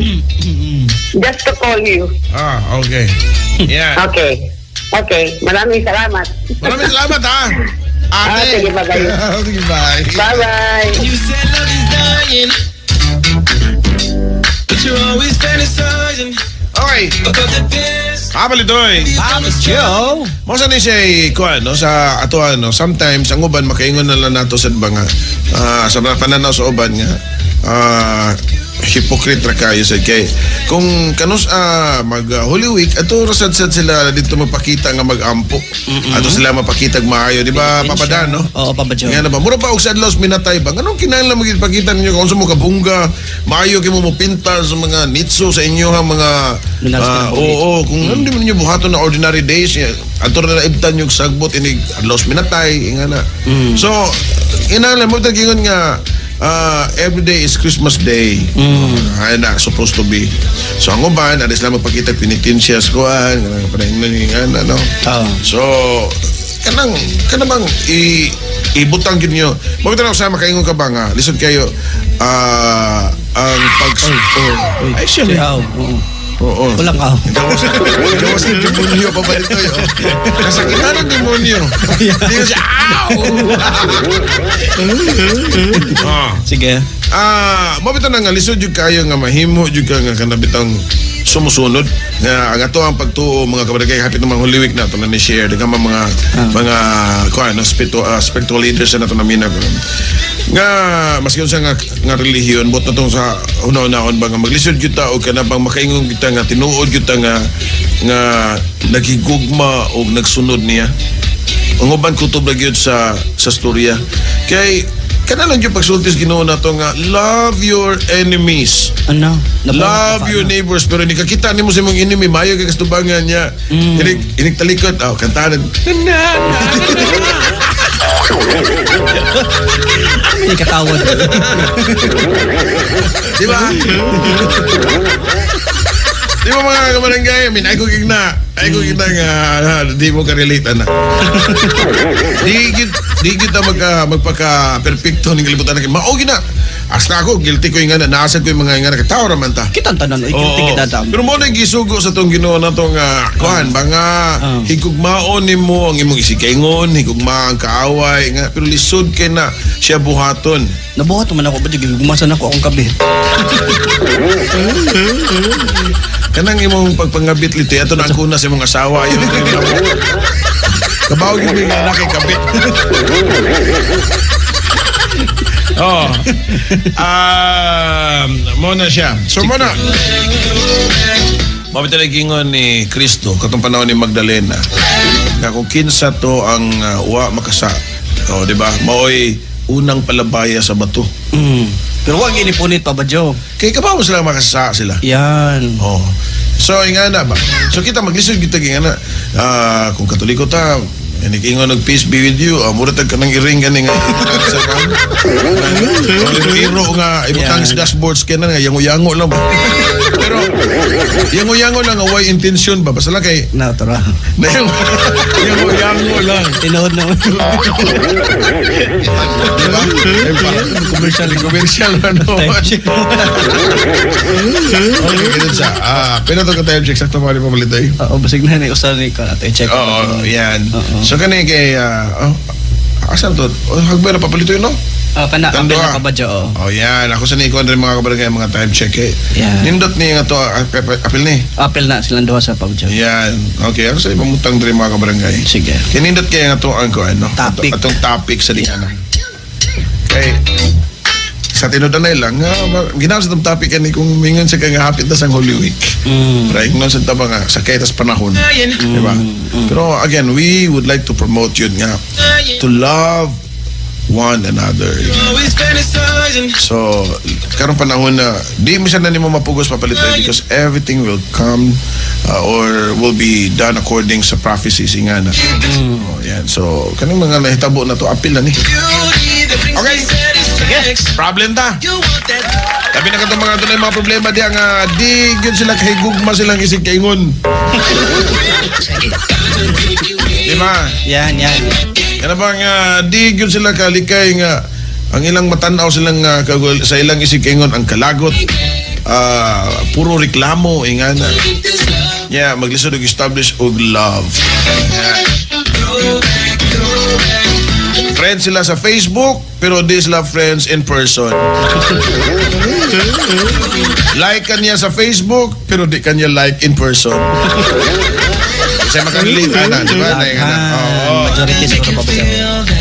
Just to call you. Okay. Yeah. Okay. Maraming salamat. Maraming salamat, ha? Ate. Sige, bye-bye. Okay, bye. Bye-bye. You said love is dying, but you're always fantasizing Okay. about the best. Kabalitoy. Vamos, Joe! Mo sa ni siya, sa ato, sometimes, ang uban, makaingon na lang nato sa banga. sa mga pananaw sa uban nga hypocrite ra kayo sa kay kung kanus mag Holy Week ato rasad-sad sila dito magpakita nga magampo ato sila mapakita maayo di ba papadan no Oo, Papa Joe. nga na ba mura pa og sadlaw minatay ba nganong kinahanglan magipakita ninyo kung sa mo kabungga maayo kay mo mopinta sa mga nitso sa inyo ha mga oo kung hindi mo ninyo buhaton na ordinary days ato na ibtan yung sagbot inig adlaw minatay nga na so kinahanglan mo tagingon nga every day is Christmas Day. Ay na supposed to be. So ang uban, alis lang magpakita penitensya sa kuan, kanang ano. So kanang bang ibutang gyud nyo. Bakit na sa makaingon ka ba nga? Lisod kayo ang ay siya. Oo. Walang ako. Gawas ng demonyo pa ba ito yun? Kasakitan ng demonyo. Hindi ko siya, Sige. mabito na nga lisod yung kayo nga mahimo yung ka nga kanabitang sumusunod nga ang ato ang pagtuo mga kabarangay hapit ng mga Holy Week na ito na ni-share di ka mga spiritual leaders na ito na mina nga maski sa nga relihiyon bot na itong sa una-unaon ba nga maglisod kita o ka na bang makaingon kita nga tinuod kita nga nagigugma o nagsunod niya ang uban kutob na gyud sa storya kay kanalang yung pagsultis Ginoo na to nga love your enemies. Ano? Love your neighbors pero hindi kakita nimo sa imong enemy mayo kay kastubangan niya. Inig talikod kantahan. May katawad. Di ba? Di ba mga kabarangay? I mean, ay ko gigna nga di mo ka-relate na. Di kita magpaka-perfecto ng kalibutan na maogi na. Hasta ako, guilty ko yung nga naasad ko yung mga nga nakatawa naman ta. Kitang tanan, guilty kita tam. Pero mo na gisugo sa tong Ginoo na tong kuhan, mga higugmaon ni mo ang imong isikaingon, higugma ang kaaway, nga, pero lisod kay na siya buhaton. Nabuhat man ako, ba't gumasan ako akong kabi? Kanang imong pagpangabit lito, ato na ang kuna sa imong asawa, yun ang kabaw yung mga anak kay kabit. Mo na siya. So mo na. Mabit na gingon ni Cristo katong panahon ni Magdalena nga kung kinsa to ang wa makasa. Di ba? Maoy unang palabaya sa bato. Pero wag inipunit pa ba, Joe? Kay kabaw sila makasa sila. Yan. So ingana ba? So kita maglisod kita ingana kung Katoliko ta ingon og peace be with you. Mura tag kanang iring gani nga sa kan. Pero nga ibutang sa dashboards kay nga yango-yango lang ba. Pero yango-yango lang why intention ba basta lang kay Natara. Yango-yango lang. Tinood na. Diba? Commercial na no. Okay, ganun siya. Pero ito ka time check. Sakto mga pamalitay. Basig na na usan ni ka. Check. Oo, yan. So kani kay asan to? Hagbay na papalito yun, no? Kana apel na pa ba, Joe? Yan. Ako sa nikon rin mga kabarangay mga time check eh. Nindot niya nga to apel ni. Apel na silang duha sa Pab, Joe. Yan. Okay, ako sa pamutang rin mga kabarangay. Sige. Kinindot kaya nga to ang topic. Atong topic sa diyan. Okay. Sa tinudan na lang, ginawa sa itong topic yan kung mingon sa kang hapit na sa Holy Week. Right? Nung sa taba nga, sa kaitas panahon. Diba? Pero again, we would like to promote yun nga, to love one another. So, karong panahon na, di mo siya na mo mapugos papalitan because everything will come or will be done according sa prophecies nga na. Yan. So, kanang mga nahitabo na to, apil na ni. Okay. Problem ta. Sabi na katong mga doon mga problema di nga di yun sila kahigugma silang isig kaingon. Diba? Yan. Yan bang di yun sila kalikay nga ang ilang matanaw silang sa ilang isig kaingon ang kalagot. Puro reklamo ingana. Yeah, maglisod og establish og love. Friends sila sa Facebook pero di sila friends in person. Like kanya sa Facebook pero di kanya like in person. Kasi makanilita na, di ba? Majority siguro pa ba?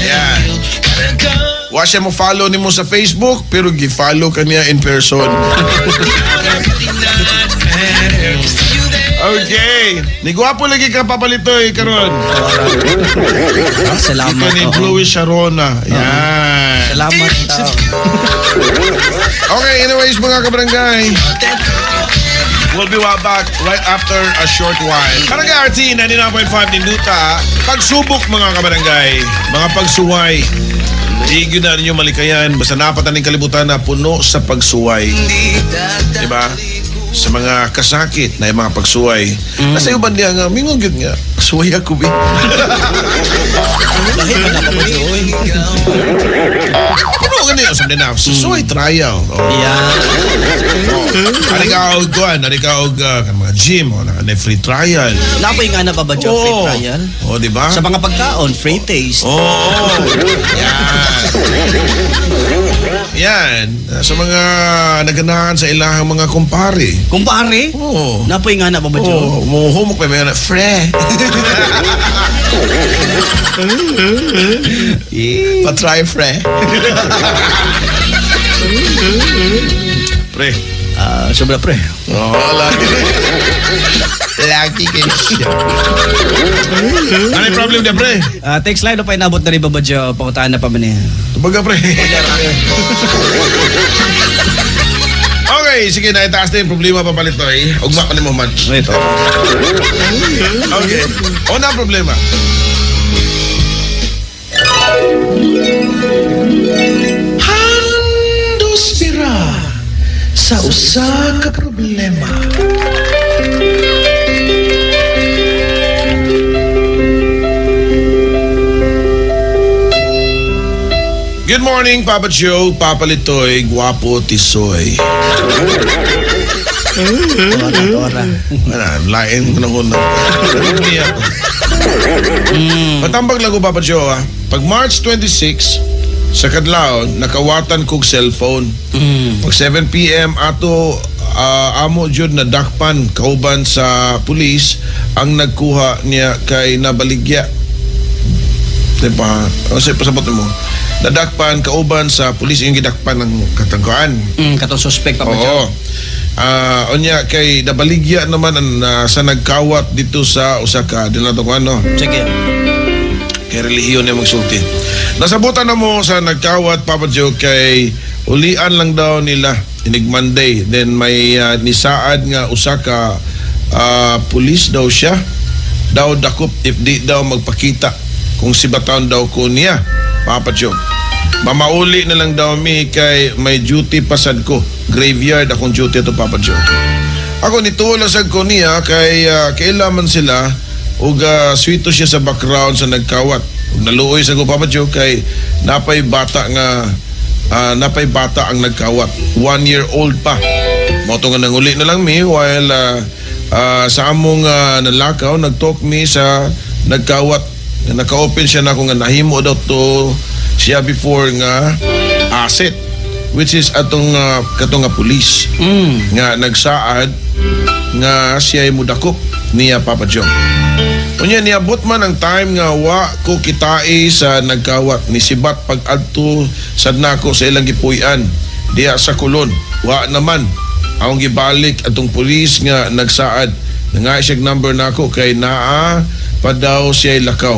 Yeah. Wa siya mo follow nimo sa Facebook pero gi-follow kaniya in person. Okay. Ni gwapo lagi ka papalitoy karon. Salamat. Ito ni Bluey Sharona. Yan. Salamat daw. Okay, anyways mga kabarangay. We'll be back right after a short while. Barangay RT 99.5 Ninduta. Pagsubok mga kabarangay. Mga pagsuway. Hindi na ninyo malikayan. Basta napatan ng kalibutan na puno sa pagsuway. Diba? Sa mga kasakit na yung mga pagsuway. Nasa iyo ba niya nga, mingon yun nga, suway ako ba? Lahi ka na pabajoy. Puno ka niyo, sabi na, suway trial. Yeah. Ari ka og kuan, ari ka og mga gym, na free trial. Napoy nga na pabajoy free trial. Oh, di ba? Sa mga pagkaon, free taste. Oo. Yan. Sa mga naganahan sa ilahang mga kumpare. Kumpare? Oo. Napoy nga na pabajoy. Oo. Muhumok pa may na, fre. Pa-try, fre. Pre. Sobra pre. Oh, lagi. Lagi kayo siya. Ano yung problem niya, pre? Text line o pa inabot na rin babadyo. Pakutaan na pa ba niya? Tubaga, pre. Okay, sige na, itaas na yung problema papalito eh. Ugma pa ni mo man. Ito. Okay. O na problema. Handos pira sa usa ka problema. Good morning, Papa Joe, Papa Litoy, Guapo Tisoy. Ora. Lain ko na ko na. Patambag lang ko, Papa Joe, ha? Pag March 26, sa kadlaw, nakawatan kong cellphone. Pag 7 p.m. ato, amo jud na dakpan kauban sa pulis ang nagkuha niya kay nabaligya. Diba? O sa pasabot mo. Nadakpan kauban sa pulis yung gidakpan ng katangkuan. Katong suspect pa ba dyan? Oo. Onya kay nabaligya naman sa nagkawat dito sa Osaka. Dila to ano. Sige. Kay relihiyon niya magsulti. Nasabutan na mo sa nagkawat, Papa Joe, kay ulian lang daw nila inig Monday. Then may nisaad nga Osaka pulis daw siya. Daw dakop if di daw magpakita kung si bataon daw ko niya. Papa Joe. Mamauli na lang daw mi kay may duty pasad ko. Graveyard akong duty to, Papa Joe. Ako nitulasag ko niya kay kailaman sila ug swito siya sa background sa nagkawat. Ug naluoy sa ko, Papa Joe, kay napay bata ang nagkawat. 1-year-old pa. Moto nga nanguli na lang mi while sa among nalakaw nagtalk mi sa nagkawat. Naka-open siya na kung nahimo daw to siya before nga asset, which is atong katong nga police nga nagsaad nga siya ay mudakop niya, Papa Joe. Unya niabot man ang time nga wa ko kitai sa nagkawat ni sibat pag adto sad nako sa ilang gipuy-an diya sa Kulon. Wa naman akong gibalik atong police nga nagsaad nga siyang number nako kay naa pa daw siya lakaw.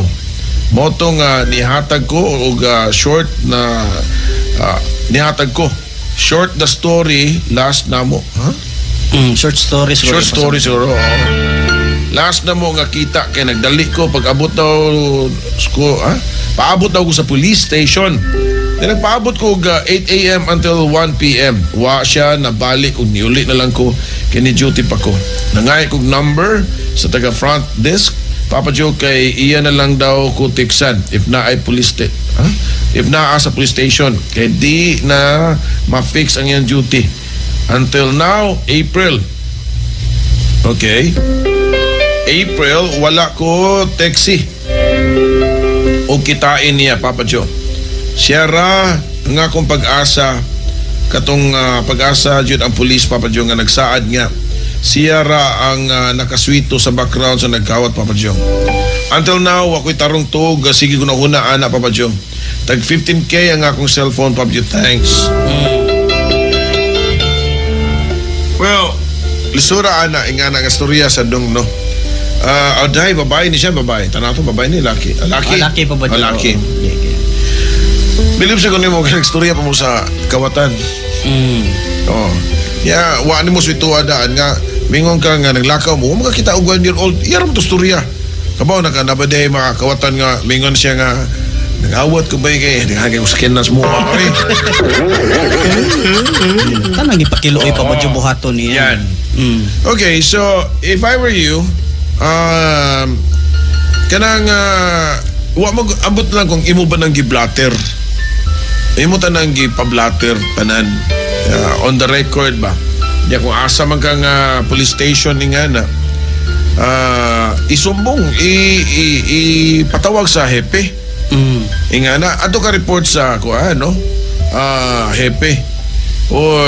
Moto nga nihatag ko og short na nihatag ko. Short the story last namo, ha? Short story siguro. Short story siguro. Last na mo nga kita kay nagdali ko pag abot daw ko, ha? Paabot daw ko sa police station. Then nagpaabot ko 8 a.m. until 1 p.m. Wa siya nabalik ug niuli na lang ko kini duty pa ko. Nangay kog number sa taga front desk, Papa Joe, kay iya na lang daw ko tiksan if na ay police if na sa police station kay di na ma-fix ang iyang duty. Until now, April. Okay. April, wala ko taxi o kitain niya, Papa Joe. Siya ra nga akong pag-asa katong pag-asa jud ang police, Papa Joe, nga nagsaad nga siya ra ang nakaswito sa background sa nagkawat, Papa Joe. Until now, ako'y tarong to, sige ko na una, Papa Joe. Tag 15K ang akong cellphone, Pabjo. Thanks. Well, lisura ana ingana nga storya sa dong no. Dahil babae ni siya, babae. Tanato babae ni laki. Laki. Laki pa ba? Laki. Bilib sa kunin mo kanang storya pa mo sa kawatan. Oh. Ya, wa ni mo swituwa daan nga mingon ka nga naglakaw mo, makakita og 1 year old. Yaram to storya. Kabaw na ka nabaday mga kawatan nga mingon siya nga nag-awat ko ba kay nagagay ko skin na mo okay. Kanang ipakiloy pa ba yung buhaton niya? Yan. Okay, so if I were you, kanang wa mo ambot lang kung imo ba nang giblatter. Imo ta nang gipablatter tanan on the record ba. Di kung asa man kang police station ni nga na isumbong ipatawag sa hepe. Inga na ato ka report sa no hepe or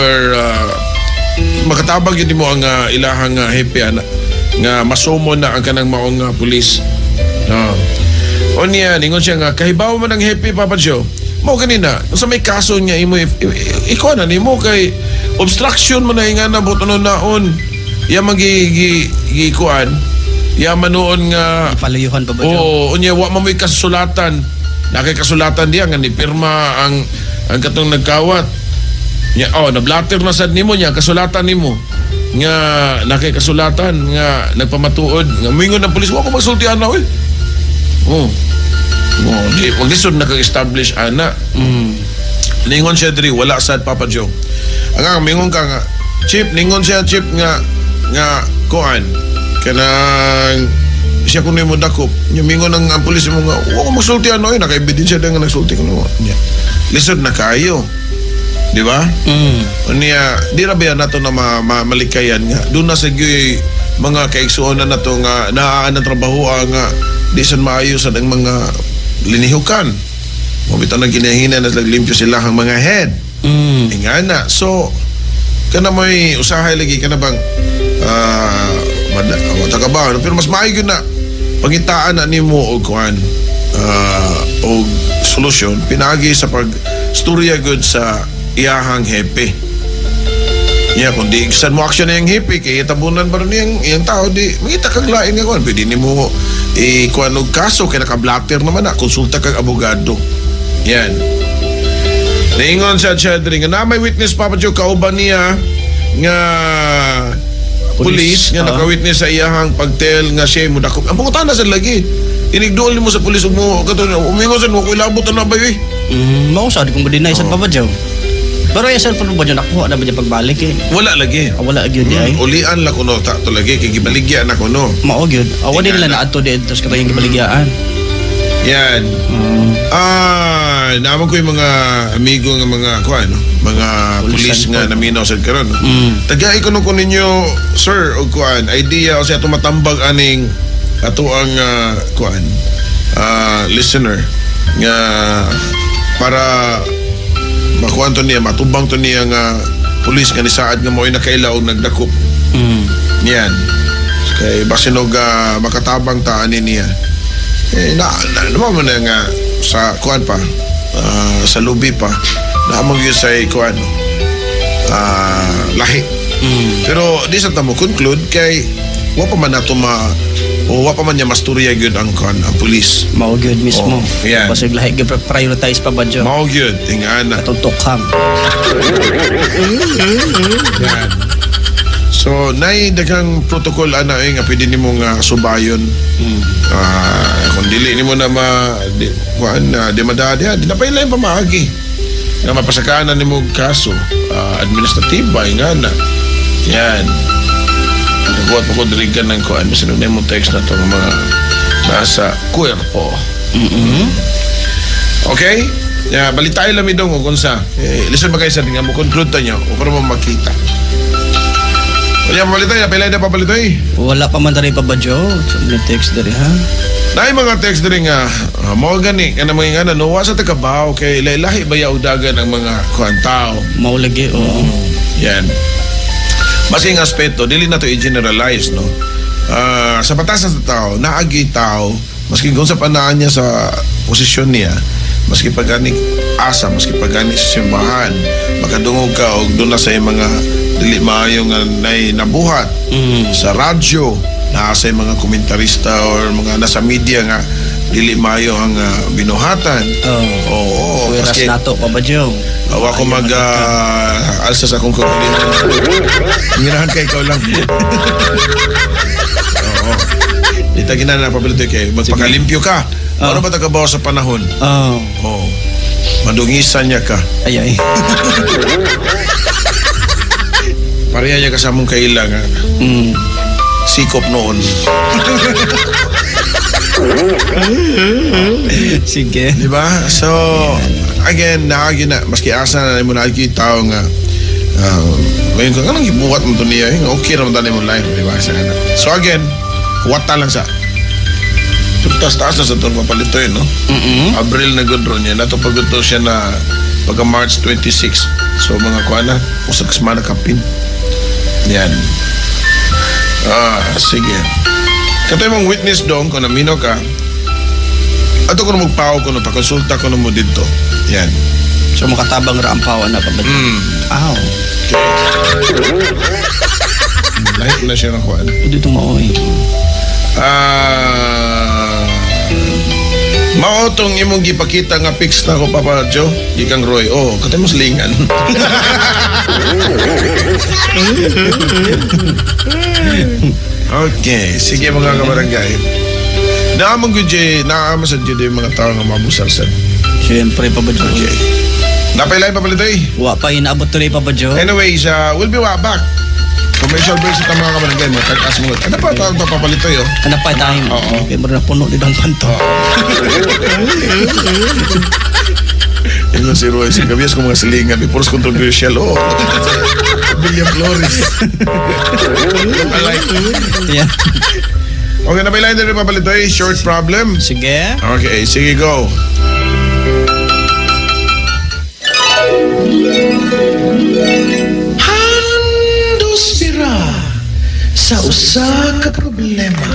makatabag yun mo ang ilahang hepe nga masumo na ang kanang maong pulis. O niya ningon siya nga kahibaw man ang hepe Papa Joe mo kanina sa may kaso niya imo ikaw na nimo kay obstruction man na nga na butonon naon iya magikuan iya manuon nga palayuhan pa ba o unya wa mamoy kasulatan nakay kasulatan diya nga ni pirma ang katong nagkawat nya nablatter na sad nimo nya kasulatan nimo nga nakay kasulatan nga nagpamatuod nga mingon ng pulis wa ko magsultian na oy di maglisod na kag-establish ana ningon siya diri wala sad Papa Joe ang mingon ka nga chief ningon siya chief nga kuan kanang siya kuno mo dakop nya mingon ang pulis mo nga wa ko magsultian na oy naka-ebidensya nga nagsulti kuno nya lisod na kayo di ba unya di ra ba nato na malikayan nga doon na sa mga kaigsuonan nato nga naa na trabaho nga di san maayo sa ang mga linihukan mo bitaw na ginahina na naglimpyo sila ang mga head ingana so kana may usahay lagi kana bang matakabaw pero mas maayo na pangitaan na nimo og kuan og solusyon pinagi sa pag storya good sa iyahang hepe niya kung di saan mo aksyon na yung hepe kaya tabunan ba rin yung tao di makita kag lain nga kuan pwede nimo kuan og kaso kaya nakablatter naman na konsulta kag abogado yan naingon sa Chedri nga na may witness Papa Joe kauban niya nga police nga naka-witness sa iyahang pagtel nga siya mo dakop ang pangutan na sa lagi inigdool mo sa police mo kato umingon sa mo ko ilabot na ba eh mausad kung madinay sa Papa Joe pero yung cellphone mo ba dyan nakuha na ba dyan pagbalik wala lagi wala yun di ay ulian la kuno ta to lagi kay gibaligyan na kuno mao gyud awa din nila na adto di tos katong gibaligyaan yan naman ko yung mga amigo nga mga kuan mga police nga naminaw sa karon tagay ko ninyo sir og kuan idea o siya tumatambag aning ato ang kuan listener nga para makuan to niya matubang to niya nga police nga ni saad nga mo'y nakaila og nagdakop yan kay basinog makatabang taan niya naman na nga sa kuan pa sa lubi pa naamang yun sa kuan lahi pero di sa tamo conclude kay wa pa man nato wa pa man niya masturya gyud ang kuan ang police mao gyud mismo kasi lahi gyud prioritize pa ba dyan mao gyud tingana atong tukham so nay daghang protocol ana nga pwede nimo nga subayon kung dili nimo na di madadi di na pailay pamaagi nga mapasakanan nimo kaso administrative ba nga na yan nagbuhat po ko dirigan ng kuan masinag na yung text na ito mga nasa kuerpo okay balitay lang midong kung sa listen ba kayo sa nga mo conclude ta nyo o para mo makita wala pabalitay napilay na papalitay wala pa man pa ba Joe may text dari ha na mga text dari nga mo gani ka na mga nga nanuwa sa tagabaw kay lahi ba yaudagan ang mga kuan tao maulagi yan masing aspeto dili na to i-generalize no sa batasan sa tao naagi tao maski kung sa panaan niya sa posisyon niya maski pagani asa, maski pagani sa simbahan, makadungog ka og doon na sa mga dili maayo nga nabuhat sa radyo, na sa mga komentarista or mga nasa media nga dili maayo ang binuhatan. Oo, Kuiras maski nato pa ba, Joe? awa ko mag alsa sa akong kagulinan. Ngirahan kay ikaw lang. Oo. Dita ginana na pabilito kay magpakalimpyo ka. Ano ba tagabaw sa panahon? Oo. Madungisan niya ka. Ay. Pareha niya ka sa mong kailangan. Sikop noon. Sige. Di ba? So, again, naagi na. Maski asa na mo nakikita tao nga ngayon kung anong ibuhat mo ito niya, okay naman tayo mo life, di ba? So again, wata lang sa taas-taas na sa ito mapalito yun, no? Abril na good ron yan. Nato pagluto siya na pagka March 26. So mga kuha na, usag kasama na kapin. Yan. Sige. Katoy mong witness dong, kung namino ka, ato ko na magpaw ko na, pakonsulta ko na mo dito. Yan. So makatabang raampawan na pa ba? Aw. Lahat na siya ng kuhaan. Dito maoy. Maotong imong gipakita nga fix na ko, Papa Joe. Gikang Roy. Oh, katay mo slingan. Okay, sige mga kabarangay. Naamang gudje, naamang sa gudje yung mga tao nga mabusal sa. Siyempre pa ba, Joe? Okay. Napailay pa pala ito eh. Wa pa, inaabot tuloy pa ba, Joe? Anyways, we'll be back. Commercial break sa mga kabarangay. Magkakas mo. Ano pa ito papalito yun? Ano pa time? Oo. Okay, mara na puno din ang panto. Yun si Roy. Si Gabias kong mga silingan. May puros controversial. Oh, William Flores. Yeah. Okay, napailay din rin papalito eh. Short problem. Sige. Okay, sige, go. Handosira sa usa ka problema.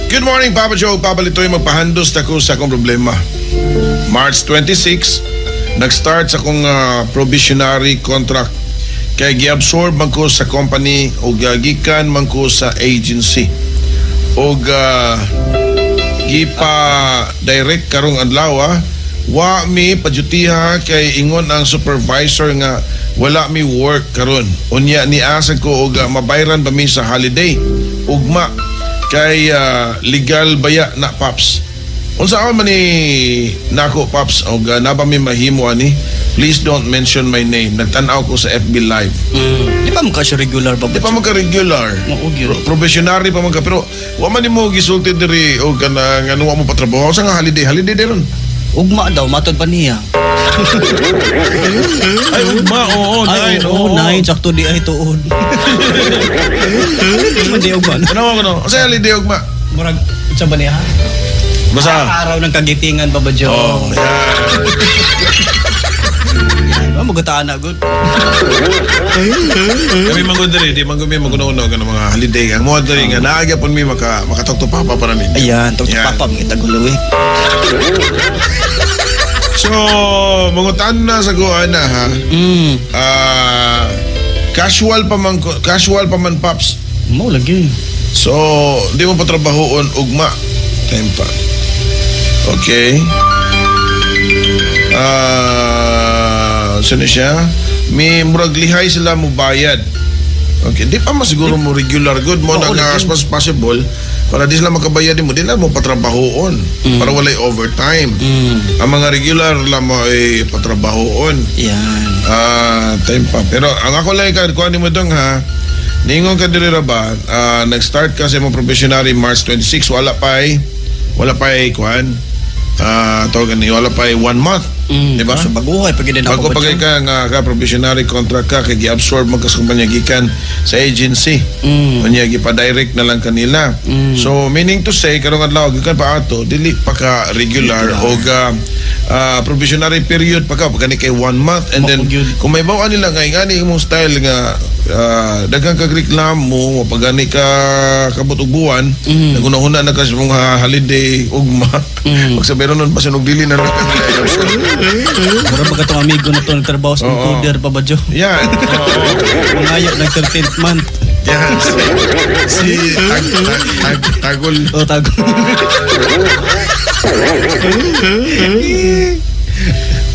Good morning, Papa Joe. Papa Litoy, magpahandos na ko sa akong problema. March 26, nag-start sa akong probationary contract. Kaya gi-absorb man ko sa company o gikan man ko sa agency. O gipa-direct karong adlaw, wa mi padyutiha kay ingon ang supervisor nga wala mi work karon. Unya ni asa ko og mabayran ba mi sa holiday. Ugma kay legal baya na, Paps. Unsa man ni nako, Paps, og naba mi mahimo ani? Please don't mention my name. Nagtanaw ko sa FB Live. Di pa mo ka siya regular ba? Di pa magka-regular. Probationary pa magka. Pero wa man mo gisulti diri o nga wa mo patrabaho. Sa nga holiday din ron. Ugma daw, matod pa niya. Ay, ugma, oo, nine. Oo, nine. Sakto di ay tuod. Hindi ugma. Ano? Sa holiday ugma. Murag, sa ba niya? Basta. Araw ng kagitingan, Baba Joe. Oh, yeah. Magataan na, good. Kami manggod diri, di manggod mi maguno-uno ng mga holiday. Ang mga diri nga naagya pon mi makatalk to Papa para min. Ayan, talk to Papa, mga tagulo eh. So, mangutan na sa kuan na ha. Casual pa man, Paps. Mo lagi. So, di mo patrabahoon ugma. Time pa. Okay. Saan siya? May murag lihay sila mo bayad. Okay, di pa masiguro mo regular good mo na as much as possible para di sila makabayad mo, di lang mo patrabahoon para walay overtime. Ang mga regular lang mo ay patrabahoon. Yan. Time pa. Pero ang ako lang kuha mo dong ha, ningon ka diri ra ba, nag-start ka sa mong probationary March 26, wala pa kuhan. Wala pa 1 month. Diba? So baguhay pag din ako. Bago pagay ka nga probationary contract ka kay gi-absorb mo kas kumpanya gikan sa agency. Unya gipa-direct na lang kanila. So meaning to say karong adlaw gikan pa ato dili pa ka regular o probationary period pa ka pagani kay 1 month and then Makugyud. kung may bawaan nila nga ingani imong style nga daghang kag reklamo pagani ka kabot og buwan nagunahuna na ka sa mga holiday ugma pagsabihan nun pa sinog dili na lang Mura ba katong amigo na to nagtrabaho sa encoder pa ba, Jo? yan Mangayap ng 13th month. yan si Tagol O, tago.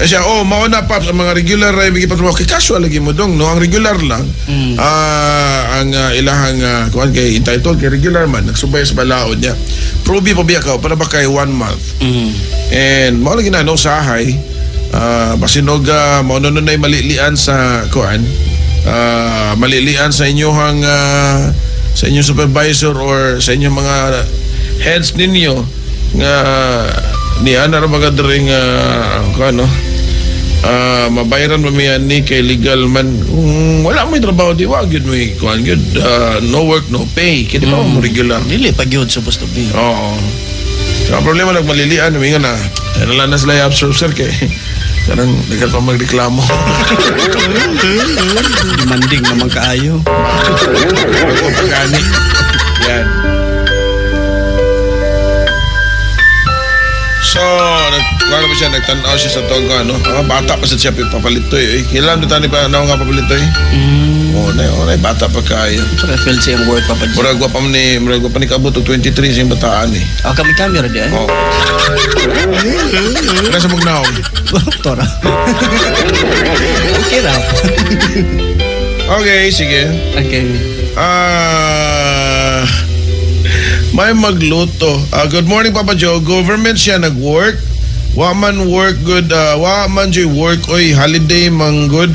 siya, mauna pa sa mga regular ay bigay patrabaho kay casual lagi mo dong no ang regular lang ang ilahang kuan kay entitled kay regular man nagsubay sa balaod niya probi pa biya ka para ba kay 1 month and mao lagi na no sahay basinog mao nun ay malilian sa kuan malilian sa inyohang sa inyong supervisor or sa inyong mga heads ninyo nga ni ana ra mga dring ano mabayaran mo miyan ni kay legal man kung wala mo trabaho di wag yun mo kuan gyud no work no pay kaya di ba mo regular Dili pa gyud supposed to be. oo so ang problema nagmalilian may nga na wala na sila i-absorb sir kay karang nagkat pa magreklamo Demanding naman kaayo. ako pagani yan. So, nagkano ba siya, nagtanaw siya sa tawag ko, ano? Bata pa siya papalitoy. Kailan na tani pa, ano nga papalitoy? Na, bata pa kayo. So, I-feel siya ang work pa pa, Jo. Murag pa ni kabot, 23 siyang bataan eh. Kami camera di ay. Oo. Nasa magnaong. Tora. Okay raw. Okay, sige. Okay. May magluto. Good morning, Papa Joe. Government siya nag-work. Wa man work good. Wa man joy work. Oy, holiday man good.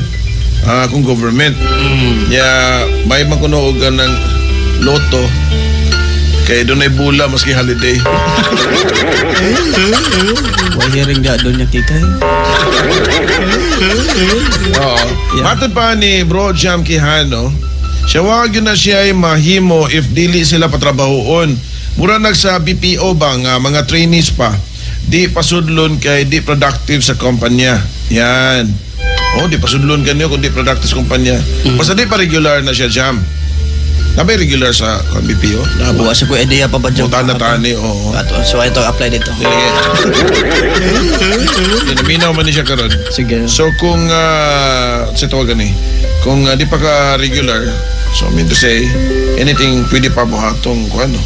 Kung government. May makunoog ng loto. Kaya doon ay bula maski holiday. Why hearing that doon niya kikay? Oo. Matod pa ni Bro Jam Quijano, siya wag yun na siya ay mahimo if dili sila patrabahoon. Mura nagsa BPO ba nga mga trainees pa, di pasudlon kay di productive sa kumpanya. Yan. Di pasudlon kanyo kung di productive sa kumpanya. Basta di pa regular na siya, Jam. Nabay regular sa BPO? Buwa sa ko idea pa ba, Jo? Tani, oo. So, ito, apply dito. Naminaw man ni siya karon. Sige. So kung sa tawagan eh, kung di pa ka regular, so I mean to say, anything pwede pa buhatong kung ano.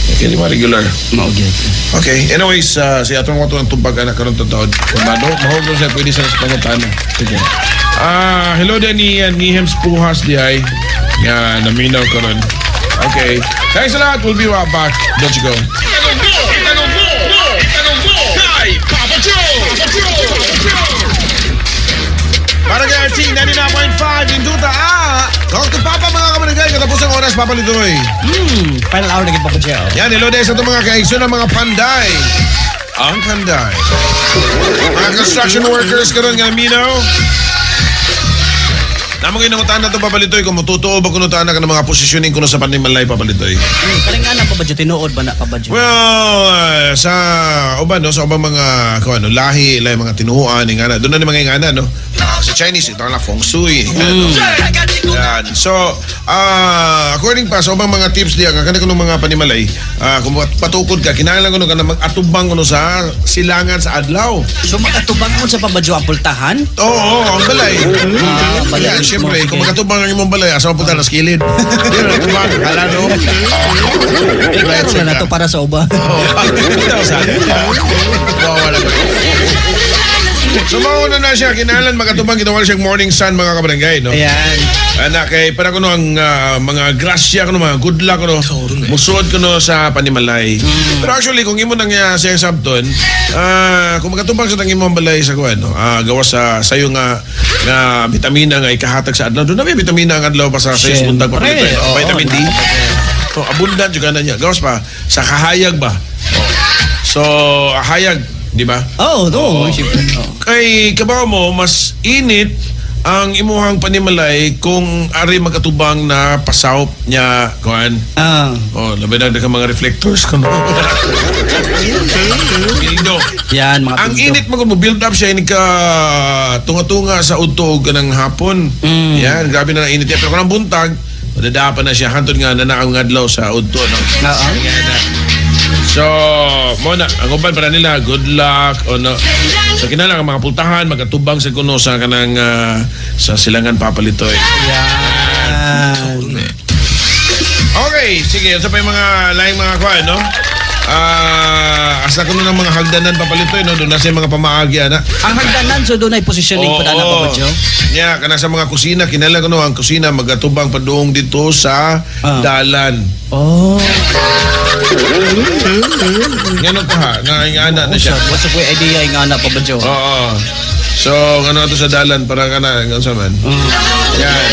Okay, di ba regular? Maugyan. Okay, anyways, si atong wato ng tubag anak karon taon. Kung mahugol siya, pwede siya sa pangutana. Sige. Hello din ni Hems Puhas di ay. Yan, naminaw karon. Okay. Thanks a lot. We'll be right back. Don't you go. Para kay RT 99.5 in Duta. Talk to Papa mga kamanagay. Katapos ang oras, Papa Litoy. Final hour na kita pa, Jo. Yan, hello din sa itong mga kaigso ng mga panday. Ang panday. Mga construction workers karon nga minaw. Namo ginangutan na ito, Papa Litoy, kung matutuo ba kunutaan na ka ng mga positioning kuno sa Panimalay, Papa Litoy? Kaling nga na pa ba, Jo? Tinuod ba na pa ba, Jo? Well, sa uban, no? Sa ubang mga, lahi, mga tinuuan, ingana. Doon na ni mga ingana, no? Sa Chinese, ito na feng shui. Yan. So, according pa sa ubang mga tips diya, kakana ko ng mga Panimalay, kung patukod ka, kinahanglan ko na mag-atubang ko sa silangan sa adlaw. So, makatubang mo sa pa ba, Jo, apultahan? Oo, ang balay. Balay. Yan, siyempre, kung magkatubang ang imong balay, asa mapunta na skilid. Yan, natubang, kala no? Klaro na to para sa uba. So mauna na siya, kinahanglan magatubang ginawa siya morning sun mga kabarangay, no? Ayan. Anak, kay para ko no ang mga grasya ko no, mga good luck ko no, musuod ko no sa Panimalay. Pero actually, kung imo nang siya sabton, kung magatubang sa tanging mong balay sa kuwan, no, gawa sa sayo nga vitamina nga ikahatag sa adlaw. Doon na may vitamina ang adlaw pa sa sayo bundag pa vitamin D. So, abundant juga na niya. Gawas pa, sa kahayag ba? So, hayag, di ba? Oh, no. Kay kabaw mo, mas init ang imuhang panimalay kung ari magkatubang na pasawp niya kuan. Oh, labi na ka mga reflectors kuno. Pildo. Yan, mga Ang pildo. init mo build up siya ini ka tunga-tunga sa udtog kanang hapon. Yan, grabe na ang init niya. Pero kanang buntag, madadapa na siya hantod nga nanaang adlaw sa udto no. Oo. Yan na. So, mo na, ang uban para nila, good luck o no. So, kinala ang mga pultahan, magkatubang sa kuno sa kanang sa silangan papalitoy. Yan. Okay, sige, sa pa yung mga laing mga kuha, no? Asa ko ng mga hagdanan papalitoy, no? Doon na sa mga pamaagi, na. Ang hagdanan, so doon ay positioning pa na Papa Joe? Yeah, kana sa mga kusina, kinala ko no, ang kusina, magkatubang pa doon dito sa dalan. Oh. Ngano ko ha, nga na siya. What's the idea yung anak Papa Joe? Oo. So, ano ito sa dalan, para ka na, nga man. Yan.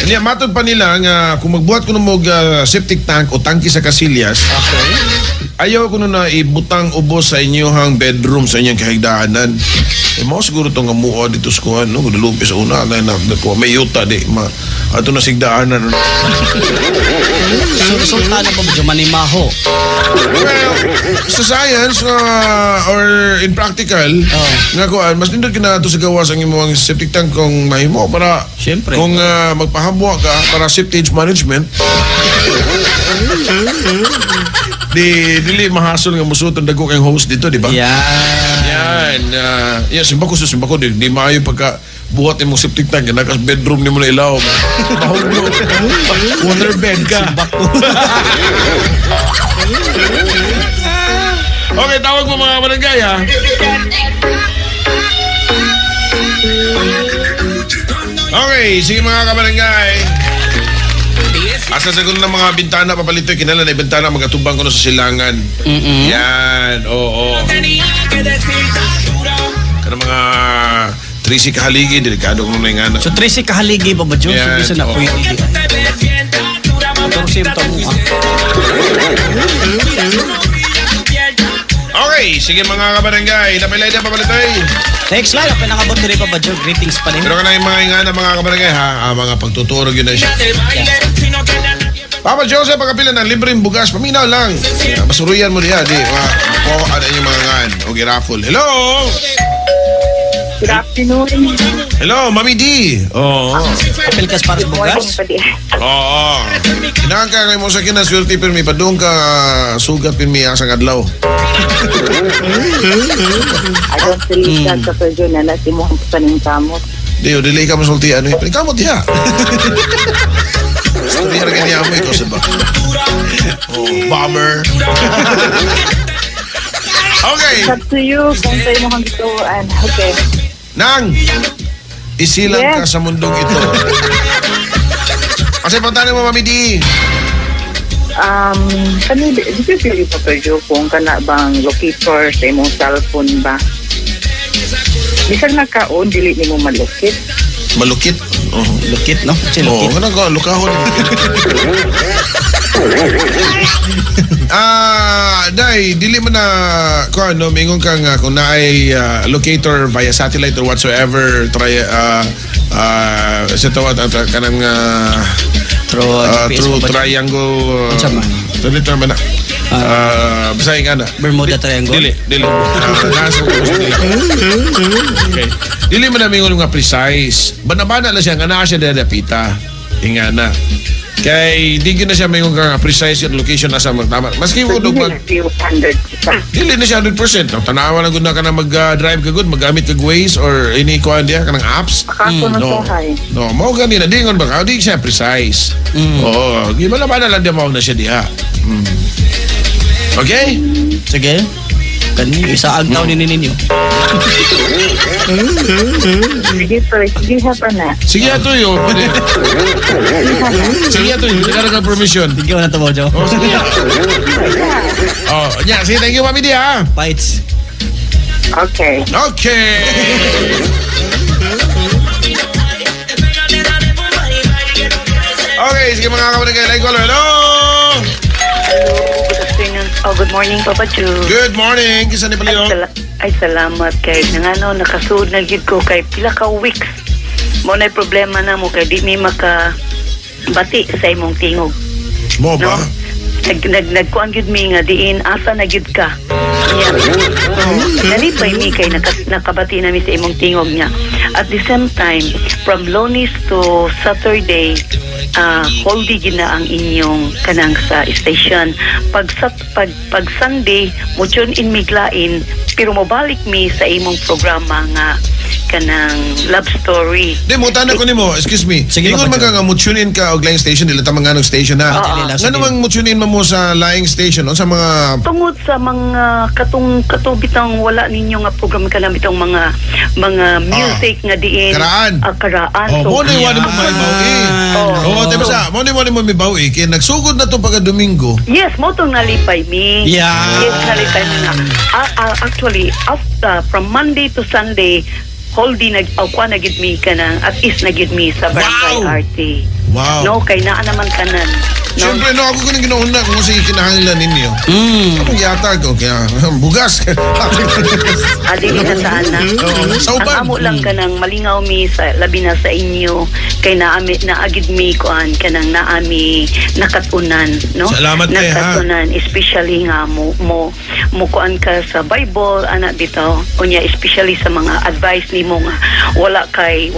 Niya, matod pa nila nga kung magbuhat ko ng septic tank o tangki sa kasilyas, ayaw ko na ibutang ubos sa inyong bedroom sa inyong kahigdaanan. Mo siguro itong amuha dito sa kuhan, no? Kung nalupis sa una, may yuta, di. Ato na sigdaanan. So, resulta na Papa Joe, manimaho. Well, sa science or in practical, nga kuhan, mas nindot ka na ito sa gawas ang imong septic tank kung mahimo para Siyempre. kung magpahabwa ka para septage management. Dili mahasol nga musuton dago kayong host dito, di ba? Yan. Simba ko di maayo pagka buhat imong septic tank na kas bedroom nimo na ilaw. Mahugno. Water bed ka. Okay, tawag mo mga barangay ha. Okay, sige mga kabarangay. Asa sa kuno ng mga bintana papalito kinala na bintana magatubang kuno sa silangan. Yan, oo. Kana mga 3C kahaligi delikado kuno na nga. So, 3C kahaligi Papa Joe, so bisa na pwede. Itong symptom mo. Okay, sige mga kabarangay, napilay na papalitoy. Next line, pinangabot din Papa Joe, greetings pa rin. Pero kana yung mga ingana mga kabarangay ha, mga pagtuturog yun na siya. Papa Joseph, pagkapila ng libreng bugas, paminaw lang. Basuruyan mo diya, di. Ano yung mga ngan. O girafol. Hello! Good afternoon. Hello, Mami D. Oo. Apil kas para bugas? Oo. Kinaan ka ngayon mo sa kinaswerte, pero may padung ka sugat, pero may asang adlaw. I don't believe that sa Pedro na nasimuhan ko sa ning kamot. Di, delay ka masulti. Ano yung panikamot diya? Storya rin niya mo ito sa ba? Oh, bomber. Okay. It's up to you kung sa'yo mo kang gustuhan. Okay. Nang, isilang ka sa mundong ito. Kasi pantanin mo, Mami D. Did you feel pa Pedro kung kana bang locator sa imong cellphone ba? Bisan nagkaon, dili ni mo malukit. Malukit? Oh. Lukit, no? Kasi Oo, lukit. ganun ka, lukahon. Day, dili mo na, kung ano, mingon ka nga, kung na ay locator via satellite or whatsoever, try, sa tawad, kanang, through triangle, dito naman na. Basahin ka na. Bermuda Triangle? Dili. Nasa ko sa nila. Okay. Dili mo na mingon nga precise. Bana-bana na siya, nga na siya dadapita. Ingana. Kay di na siya mingon nga precise yung location na sa magtama. Maski mo dog mag... Dili na siya 100%. No? Tanawa na gud na ka na mag-drive ka good, magamit ka Waze or any kuhan diya, kanang apps. No, mao ganina. Di ngon ba? Di siya precise. Oo. Gibala-bana lang diya mao na siya diha. Okay? Sige. Kani, isa agtaw ni ninyo. Sige, hapa na. Sige ato yun. Sige ato yun. Sige ka permission. Sige na to, Bojo. Oh, sige. Sige, thank you, Mami D, ha? Fights. Okay. Okay. Okay, sige mga kabarangay. Like, hello. Hello, good afternoon. Oh, good morning, Papa Chu. Good morning. Kisa ni Palio. Ay, salamat kay nangano nakasuod na gid ko kay pila ka weeks. Mo na problema na mo kay di mi maka bati sa imong tingog. Mo ba? No? Nagkuan gyud mi nga diin asa na gyud ka. Nalipay mi kay nakabati na mi sa imong tingog niya. At the same time, from Lunes to Saturday, holdi gina ang inyong kanang sa station. Pag Sunday, mo tune in miglain, pero mobalik mi sa imong programa nga kanang love story. Di mo tanong ko nimo, excuse me. Sige, Ingon Papa man ka tune in ka og laing station dili ta mga station na. Ngano mang mo tune in mo sa laing station o sa mga Tungod sa mga katubitang wala ninyo nga program kanang bitong mga music nga diin karaan. Karaan. Oh, mo ni wani mo may bawi. Oh, di ba sa? Mo ni wani mo may bawi kay nagsugod na to pagka Domingo. Yes, mo tong nalipay mi. Yeah. Yes, nalipay mi nga. Actually, after from Monday to Sunday, holdi kwa na gid mi kanang at is na gid mi sa barangay RT. Wow. No, kay naa naman kanan. No? Siyempre, no, ako ganun ginauna kung sige kinahanglan ninyo. Akong yata ko, kaya bugas. Adi na sa anak. Sa Ang uban. amo lang kanang malingaw mi sa labi na sa inyo kay naagid mi kuan kanang naami nakatunan, no? Salamat kay, ha? Nakatunan, especially nga mo kuan ka sa Bible ana bitaw. Unya especially sa mga advice nimo nga wala kay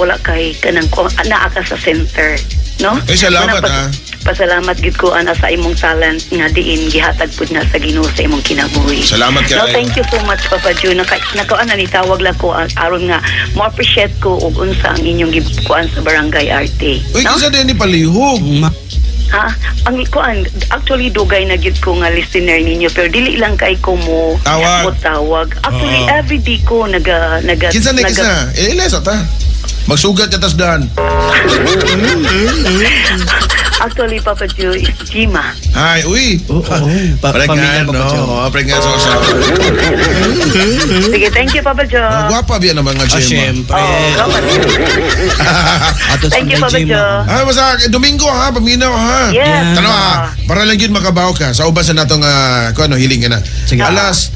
kanang naa ka sa center, no? Eh, salamat, ha? Pasalamat gid ko ana sa imong talent nga diin gihatag pud na sa Ginoo sa imong kinabuhi. Salamat kay. No, thank you so much Papa Ju. Nakaon na nitawag lang ko aron nga mo appreciate ko og unsa ang inyong gikuan sa barangay RT. Uy, No? kisa din ni palihog. Ha? Ang kuan actually dugay na gid ko nga listener ninyo pero dili lang kay ko mo tawag. Actually every day ko naga Kinsa ni kisa? Ilesa ta. Magsugat ka tas daan. Actually Papa Ju is Jima. Ay, uy. Pamilya Prengan, pa po. no? Prengan sa usawa. Sige, thank you Papa Ju. Gwapa biya naman nga, Gemma. Siyempre. Thank you Papa Ju. Ay, basta Domingo ha, paminaw ha. Yes. Tano ha, para lang yun makabaw ka. Sa uban sa natong, hiling ka na. Sige. Alas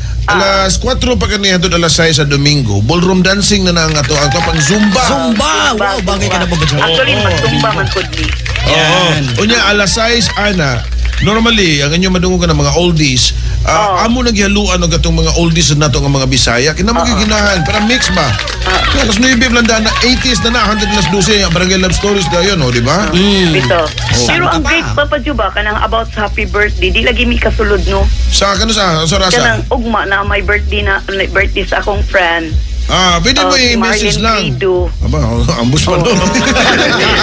4 pa kaniya doon alas 6 sa Domingo. Ballroom dancing na nga to. Ang pang Zumba. Zumba! Wow, bagay ka na ba ba dyan? Actually, magtumba man po di. Oo. Unya, alas 6, ana. Normally, ang inyo madungo ka ng mga oldies, amo naghihaluan ng gatong mga oldies na nato ng mga Bisaya. Kinamagiginahan, para mix ba? Kaya, kas nuibi blanda na 80s na 100 nas 12, ang barangay love stories na yun, di ba? Ito. Pero ang great Papa Ju ba, kanang about sa happy birthday, di lagi mi kasulod, no? Sa rasa? Kanang ugma na may birthday sa akong friend. Pwede mo si i-message lang. Marlene Crido. Aba, ambus pa no.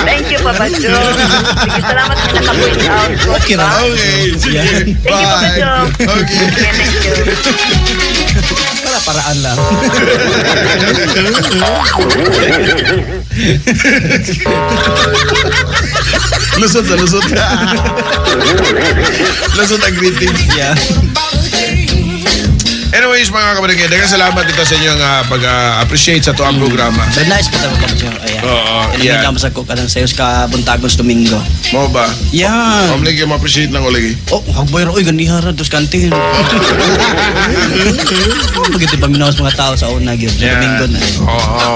Thank you, Papa Jo. Sige, salamat na naka-point out. Okay na. Okay, sige. Thank you, Papa Bye. Jo. Okay. Thank you. Paraan lang. Lusot sa lusot. Lusot ang greetings. Yeah. Anyways, mga kabarangay, daghang salamat dito sa inyong pag-appreciate sa ito ang programa. Very nice po tayo kapatid. Ayan. Oo, Kailangan yeah. ka masag ko kanang sayos ka buntagos Domingo. Mo ba? Yan. Mamlig yung ma-appreciate lang ulit. Oh, hagboy ro. Uy, ganihara. Dos kantin. Magiti pa minawas mga tao sa una. Domingo na. Oo.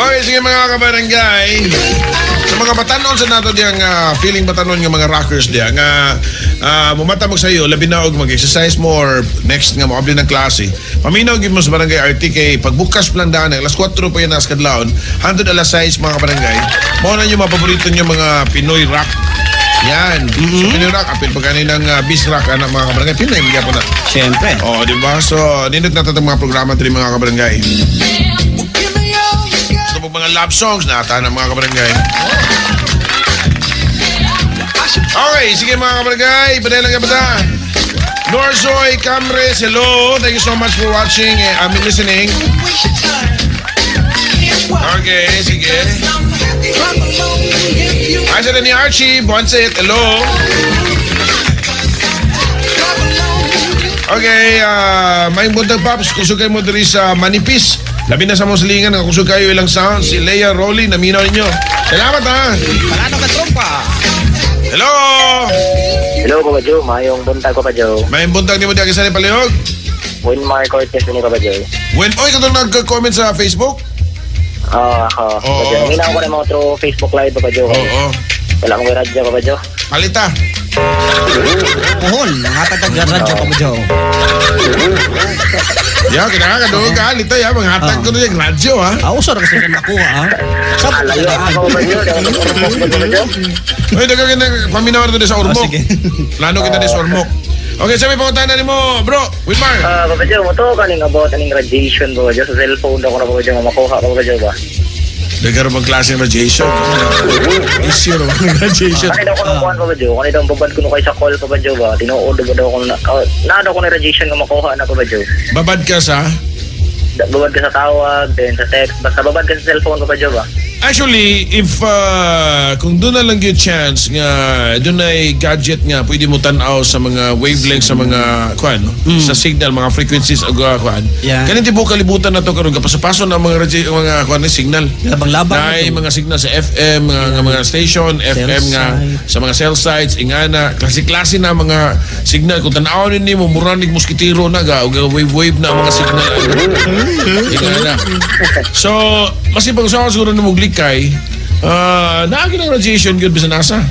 Okay, sige mga kabarangay. Sa mga batanon sa nato diyang feeling batanon ng mga rockers diya nga mumatamog sa iyo, labi na og mag-exercise more next nga makabli ng klase. Paminaw gyud mo sa barangay RTK pagbukas plandahan alas 4 pa yan as kadlawon, handod alas 6 mga kabarangay. Mao na yung mga paborito niyo mga Pinoy rock. Yan. So Pinoy rock apil pa kaninang bis rock ana mga kabarangay Pinoy mga po na. Siyempre. Oh, di ba? So nindot na tatong mga programa diri mga kabarangay. Ito mga love songs na ata ng mga kabarangay. Okay, sige mga kabarangay, ipaday lang kapata. Norzoy Camres, hello. Thank you so much for watching. Listening. Okay, sige. Ay, sa ni Archie, Bonset, hello. Okay, may buntag Paps, kusugay mo diri sa Manipis. Labi na sa muslingan, kusugay ilang sound. Si Leia Rolly, naminaw ninyo. Salamat ha. Parano ka trompa? Hello. Hello, Papa Jo. Mayong buntag, Papa Jo. May buntag ni mo diya kisali palihog. Winmar Cortez ni Kabajoy. When, oy, katong nag-comment sa Facebook? Ako. Oo. Minaw ko na mo through Facebook Live, Kabajoy. Oo. Wala akong radyo, Kabajoy. Palita. Puhon, nakatag radyo pa mo dyan. Ya, kailangan ka doon ka. Alita, ya. Manghatag ko na yung radyo, ha? Uso na kasi na nakuha, ha? Sab, Alayo ako, Kabajoy. Kabajoy. Oy, daga ka na paminaw na sa Ormoc. sige. Plano kita sa Ormoc. Okay, sabi panguntahan mo, bro. Wilmar. Kabajoy, mo to kaning about aning radiation, Kabajoy. Sa cellphone ako na, Kabajoy, makuha, Kabajoy ba? Nagkaroon bang klase ng radiation? Issue naman ng radiation. Kanina ko nung kuhan, Kabajoy. Kanina ang babad ko nung kayo sa call, Kabajoy ba? Tinuod ba daw ako na ko na radiation nga makuha na, Kabajoy. Babad ka sa? Babad ka sa tawag, then sa text. Basta babad ka sa cellphone, Kabajoy ba? Actually, if kung doon na lang yung chance nga doon ay gadget nga pwede mo tanaw sa mga wavelength sa mga kuan no? Sa signal mga frequencies og kuan. Yeah. Kanin tibo kalibutan na to karon kapasapason ang mga mga kuan signal. Labang-labang Na ito. mga signal sa FM mga station FM nga sites. sa mga cell sites ingana klase-klase na mga signal kung tan-awon nimo muranig moskitero na ga og wave na mga signal. Ingana. So, masipag sa siguro na muglikay, naagi ng radiation good bisa nasa.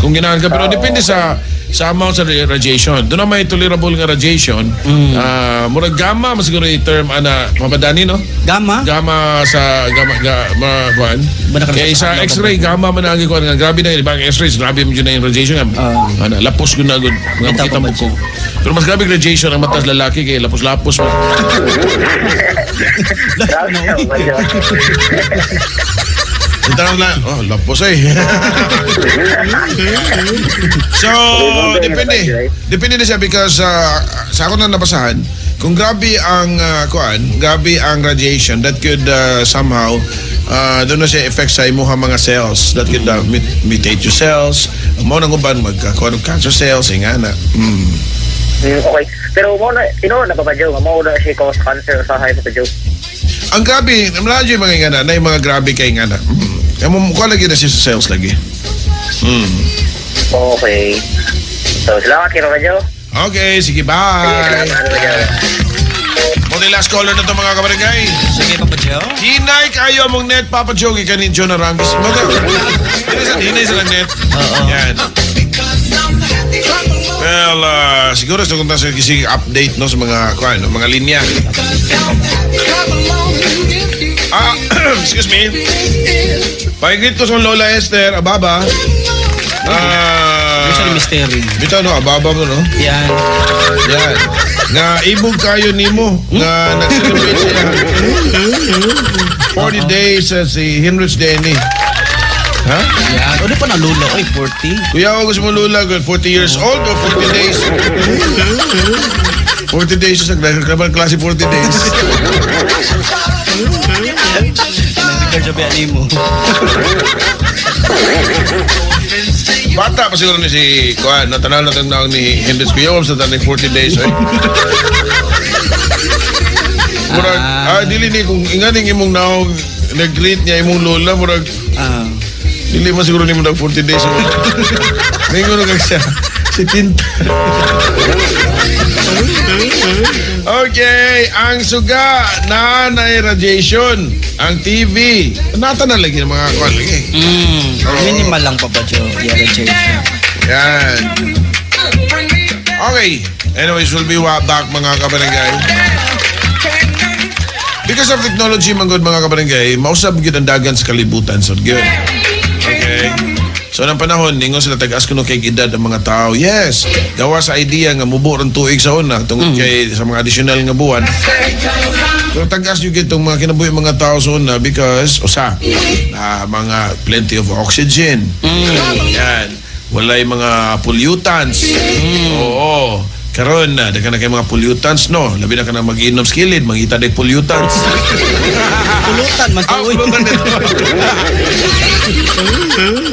Kung ginahan ka, pero depende sa amount sa radiation. Doon na may tolerable nga radiation. Murag gamma, masiguro yung term, mapadani, no? Gamma? Gamma sa, kuhan. Kaya sa x-ray, gamma managi ko, grabe na yun. Diba, ang x-rays, grabe mo dyan na yung radiation. Lapos ko na, good. Nga makita mo ko. Pero mas grabe radiation ang matas lalaki, kaya lapos-lapos. Ito lang, lapos eh. So, depende na siya because sa ako na nabasahan, kung grabe ang grabe ang radiation, that could somehow doon na siya effect sa imuha mga cells that could mutate your cells, mo nang uban magkakuha ng cancer cells, ingana. Okay. Pero mo na, napapadyaw, mo na siya cause cancer sa high papadyaw. Ang grabe, namalayo yung mga ingana, na yung mga grabe kay ingana. Mukha lagi na siya sa cells lagi. Okay. So, salamat kayo, Papadyaw. Okay, sige, bye. Muli last caller na to mga kabarangay. Sige, Papa Joe. Hinay kayo among net, Papa Jogi, kanin John Arangis. Hinay sa net. Yan. Well, siguro sa kung tayo kasi update no, sa mga, mga linya. Excuse me. Pakigrit ko sa Lola Esther, Ababa. Gusto ni Mystery. Bito, no? Ababa mo, no? Yan. Yan. Nga ibog kayo nimo nga nag-celebrate siya 40 days si Henrich Denny. Ha? Yan. O, di pa na lula. Oy, 40. Kuya, gusto mo lula, 40 years old o 40 days? 40 days, nagkaroon klase 40 days. Nagkaroon mo. Bata pa siguro ni si Kuan, natanaw na tagnaong ni Henrich Kuya, sa tanong 40 days. Murag, dili ni, kung inganing imong naong nag-greet niya imong lola, murag, dili mo siguro ni mo 40 days. Ngayon kag siya, si Tinta. Okay, ang suga na radiation, ang TV. Nata na lagi ng mga kuwan lagi. Minimal lang, Papa Joe. Radiation. Yan. Okay. Anyways, we'll be back mga kabarangay. Because of technology, mga kabarangay, mausap gid ang dagan sa kalibutan. So, good. Okay. So, ng panahon, ningon sila tag-as kuno kay edad ang mga tao. Yes, gawa sa idea nga mubo ron tuig sa una tungod kay sa mga additional nga buwan. So, tag-as yung itong mga kinabuhi mga tao sa una because, mga plenty of oxygen. Yan. Walay mga pollutants. Oo. Karon na, dagan na kayo mga pollutants, no? Labi na ka na mag-inom skilid, mangita na pollutants. Pulutan, magkawin. Pulutan nito.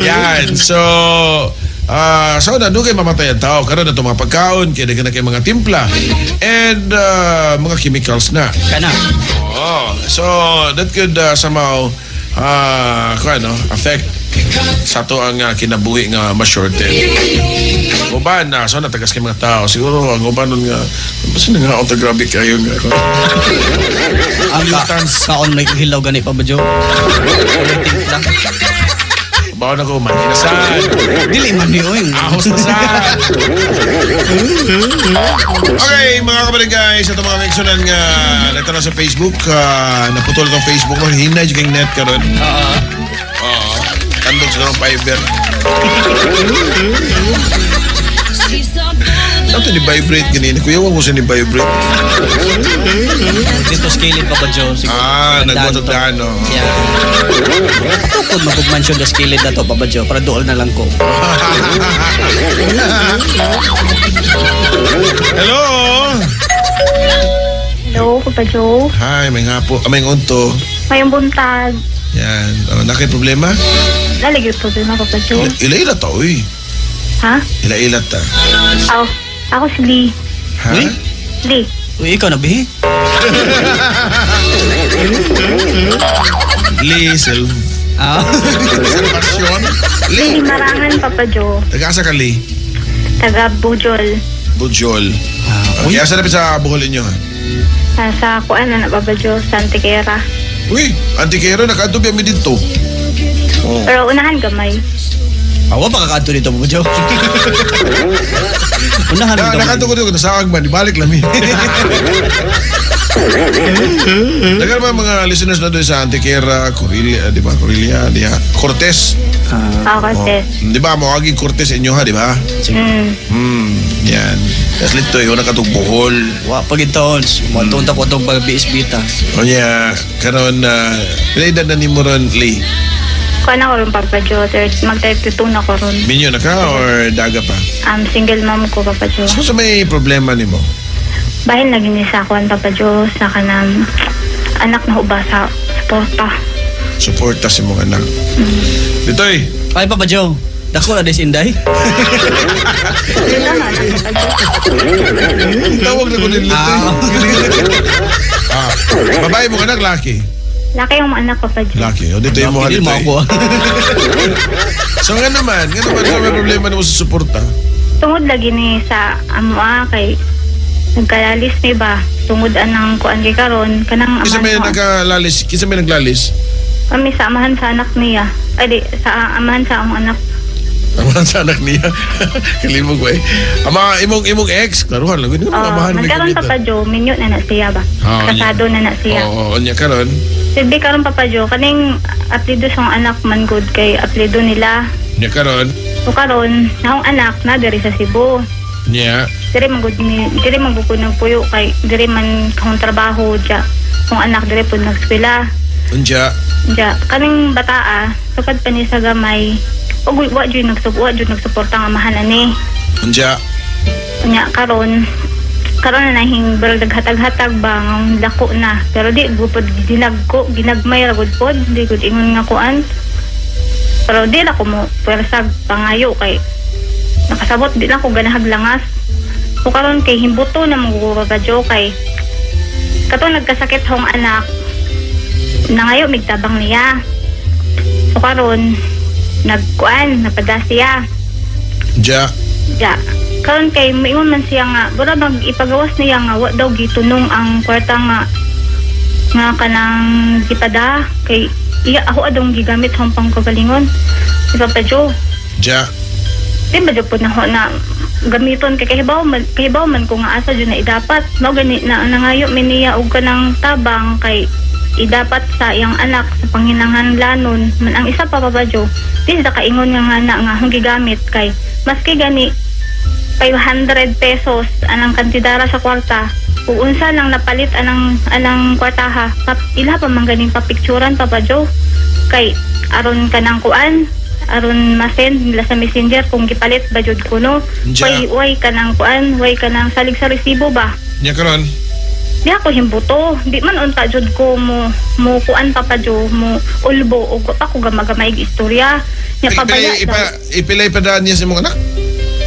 Yan. So, na dugay mamatay ang tao. Karon na ito mga pagkaon, kaya dagan na kayo mga timpla. And mga chemicals na. Kana. So, that could somehow affect sa to ang kinabuhi nga ma-shorten. Uban na, so natagas kay mga tao. Siguro ang uban nun nga, basta nga ako grabe kayo nga. Ang kaon may hilaw gani pa ba, Joe? Bawa na ko, maninasan. Dili man niyo yung Ahos na sa. Okay, mga kabarangay, sa itong mga mentionan nga nagtanong sa Facebook, naputol itong Facebook mo, hinay yung net ka ron. Oo. Tandog sa ng fiber. Dato ni vibrate ganyan. Kuya, wag mo siya ni vibrate. dito skillet pa ba, Joe? Nagbutot na ano. Yeah. Tukod magugmansyon na skillet na to pa ba, Joe? Para dool na lang ko. Hello! Hello, Papa Joe. Hi, may nga po. May ngunto. Mayong buntag. Yan. Nakay problema? Naligay problema, Papa Joe. Ila-ila ta, uy. Ha? Ila-ila ta. Ako si Lee. Ha? Uy? Lee. Uy, ikaw na, Bihi? Liesel. Salvasyon. Lee Marangan, Papa Joe. Taga-asa ka, Lee? Taga Bujol. Bujol. Uy, Okay, asa na sa Bohol ninyo, ha? Sa kuan na Papa Joe, sa Antiquera. Uy, antikero, nakaanto biya mi dito. Oh. Pero unahan gamay. awa pa kakanto dito mo, Joe. Unahan mo Nakaanto ko dito, nasaag man, ibalik lang mi. Dagal mga listeners na doon sa Antiquera, Corelia, di ba? Corelia, di ba? Cortez. Kasi. Di ba? Mawaging Cortez inyo ha, di ba? Yan. Tapos lito yun, nakatong Bohol. Wa pag ito, matunta ko itong pag-BSB ta. O niya, karon na, pinaidan na ni mo ron, Lee. Kuan ako rin, Papa Joe. Mag-32 na ko ron. Minyo na ka or daga pa? Single mom ko, Papa Joe. So sa may problema ni mo? Bahin lagi ni sa kuan, Papa Joe. Sa kanang anak na uba sa suporta. Suporta si mong anak. Ditoy, Ay, Papa Joe, dako na des Inday. Yun lang, anak, Papa Joe. tawag na ko din Ditoy. Babae mo anak, laki. Laki yung anak, Papa Joe. Laki. O dito yung mga Hindi mo Ditoy. ako. So nga naman sa may problema mo sa suporta? Tungod lagi ni sa amoa kay nagkalalis ni ba? Tungod anang kuan kay karon kanang Kisa may amahan naglalis? Kisa may naglalis? kami sa amahan sa anak niya. Ay di, sa amahan sa among anak. Amahan sa anak niya. Kalimog ko eh. Ama, imong ex, klaruhan lang. Hindi naman amahan may Nagkaroon kumita. Papa Joe, minyo na siya ba? Kasado na siya. Oo, niya karon. Silbi karon Papa Joe, kaning apelido sa anak man good kay apelido nila. Niya karon. So karon, naong anak na diri sa Cebu. Niya. Diri man gud ng puyo kay diri man kang trabaho dya. Kung anak diri pud nagskwela. Unja. Dya, kaming bataa, sukad pa ni sa gamay, wa dyan nagsuporta nga mahal ani. Unja. Kanya, karon na nahing barag hatag-hatag ba, ng lako na. Pero di, gupod ginagmay ragod pod, di gud ingon nga kuan. Pero di na ko mo, pwersag pangayo kay, nakasabot, di na ko ganahag langas. So karon kay himbuto na mga radyo kay, kato nagkasakit hong anak, nangayo migtabang niya. So karon napada siya. Unja. Ja. Karon kay maingon man siya nga bura bang ipagawas niya nga wa daw gitunong ang kwarta nga kanang gipada kay iya ako adong gigamit hong pangkagalingon. Si Papa Joe. Ja. Di ba po na gamiton kay kahibaw man ko nga asa dyan na idapat. Mao gani na nangayo miniya og kanang tabang kay idapat sa iyang anak sa panghinanghanlanon man ang isa pa Papa Joe di sa kaingon nga nga hong gigamit kay maski gani 500 pesos anang kantidara sa kwarta kung unsa lang napalit anang kwartaha ila pa man ganing papicturan Papa Joe kay aron kanang kuan aron ma-send nila sa messenger kung gipalit ba jud kuno way kanang kuan way kanang salig sa resibo ba Niya karon. di ako himbuto. Di man unta jud ko mo kuan Papa Joe, mo ulbo o ako gamagamay istorya. Nya pabaya. Ipilay pa daan niya sa mga anak?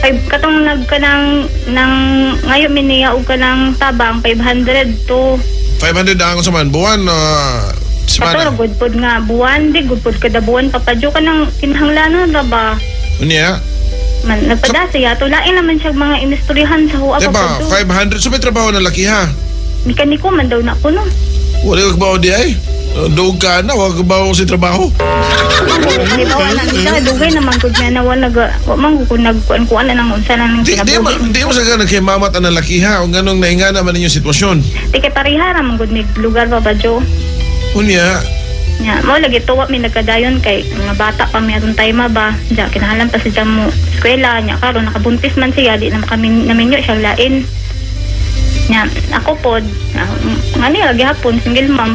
Ay katong nagkanang nang ngayo miniya og kanang tabang 500 to 500 ang sa man buwan Pero Semana. good pod nga buwan, di good pod kada buwan papadyo ka ng kinahanglanon ra ba? Unya? Man nagpadasa yato lain naman siya mga inistoryahan sa huwa Diba, papadyo. 500. So may trabaho na laki ha? Mekaniko man daw na ko no. Wala ka ba di ay? Doog ka na, wag ka ba si trabaho? Di ba wala nang dugay naman gud nga na wala wa man ko nagkuan na nang unsa na nang kinabuhi. Di mo sa ganang kay mamat ang laki ha, o ganong naingana man ninyong sitwasyon. Di kay parihara man gud mig lugar papadyo. Unya, Nya, mo lagi tuwa mi nagkadayon kay mga bata pa mi atong time ba. Diya kinahanglan pa siya mo eskwela nya karon nakabuntis man siya di na kami naminyo siya lain. Nya, ako pod ngani lagi hapon single mom.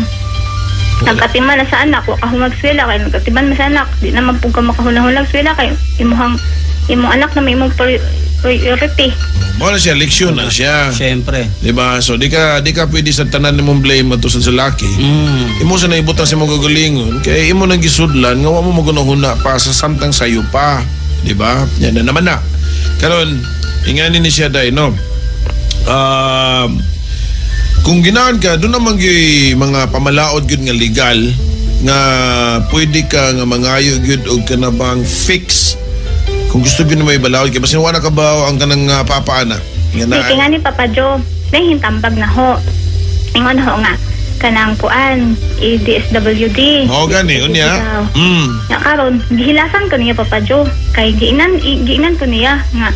Nagkatiman na sa anak, wa ka humag-eskwela kay nagkatiman na sa anak, di naman pug ka makahunahunag eskwela kay imong anak na may imong priority. mo na siya, leksyon na siya. Siyempre. Diba? So, di ka pwede sa tanan ni mong blame at sa laki. Imo sa naibutang sa mga gulingon, kaya imo nang gisudlan, nga wa mo magunahuna pa sa samtang sayo pa. Diba? Yan na naman na. Karon, ingani ni siya day, no? Kung ginaan ka, doon naman yung mga pamalaod yun nga legal, nga pwede ka nga mangayo yun o ka na bang fix kung gusto yun na may balaod ka. Basta wala ka ba ang kanang papaana? Di nga ni Papa Joe, nahihintambag na ho. Ingon ho nga, kanang kuan, DSWD. Oo, gani, unya. Ya karon, gihilasan ko niya Papa Joe, kay giinan ko niya nga.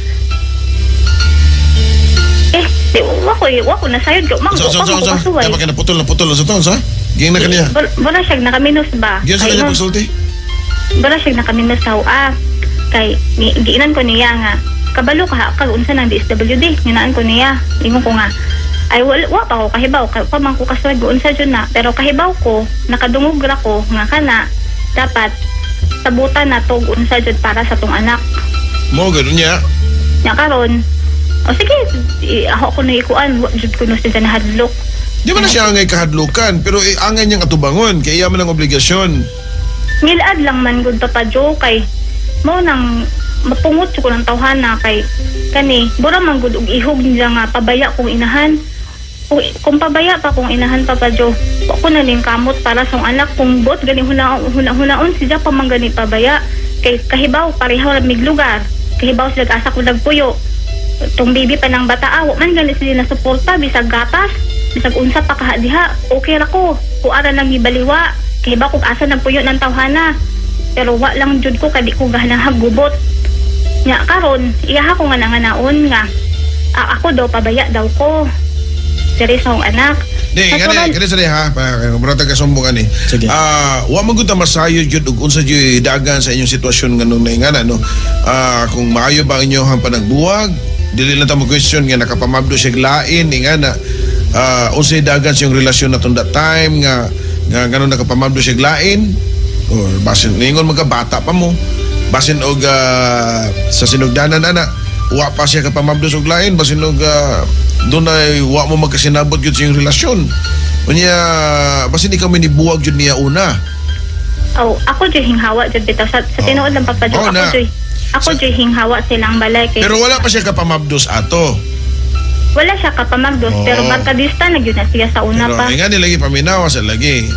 Wako na sayod ko. Manggo pa ko kasuway. Tama ka naputol sa taon, sa? Giyang na kaniya. Bala siya nakaminos ba? Giyang sa kanya pagsulti? Bala siya nakaminos sa UA. Kay, giinan ko niya nga, kabalo ka unsa ng DSWD. Ginaan ko niya. Ingon ko nga, ay wa pa ko kahibaw. Pamang ko kasuway, unsa dyan na. Pero kahibaw ko, nakadungog ra ko, nga kana, dapat, sabutan na to, unsa dyan para sa tong anak. Mo, ganun niya. Nga karon, o sige, ako na ikuan, jud ko no siya nahadlok. Di ba na siya angay kahadlukan, pero angay niyang atubangon, kaya yaman ang obligasyon. Ngilad lang man gud Papa Joe kay mo nang mapungot ko ng tawhana kay kani bura man gud og ihog niya nga pabaya kong inahan. Kung pabaya pa kong inahan Papa Joe, ako na ning kamot para sa anak kung bot gani hunaon siya pa man gani pabaya kay kahibaw pareha mig lugar. Kahibaw sila asa ko nagpuyo. Tong baby pa ng bata wa man gani sila na suporta bisag gatas, bisag unsa pa kaha diha. Okay ra ko. Kuara lang gibaliwa. Kahibaw kung asa ng puyo ng tawhana. Pero wa lang jud ko kadi ko gahanang gubot. Nya karon iyaha ko nga nanganaon nga ako daw pabaya daw ko. Diri sa akong anak. Di, gani sa ha, brata ka sumbong ani. Wa man gud ta masayo jud ug unsa jud dagan sa inyong sitwasyon nganong naingana no. Kung maayo ba ang inyong panagbuwag, dili lang ta mo question nga nakapamabdo siya lain ingana. Unsay dagan sa iyong relasyon na tunda time nga ganun nakapamabdo siya lain or basin ningon magkabata pa mo basin og sa sinugdanan ana wa pa siya kapamabdo og lain basin og doon ay wa mo magkasinabot yun sa iyong relasyon. Unya, basin di kami nibuwag yun niya una. Ako dyan hinghawa dyan bitaw. Sa tinuod ng Papa Joe, ako dyan hinghawa silang balay. Pero wala pa siya kapamabdos ato. Wala siya kapamagdos, pero barkadista na yun na siya sa una pa. Pero nga nilagi paminawa sa lagi.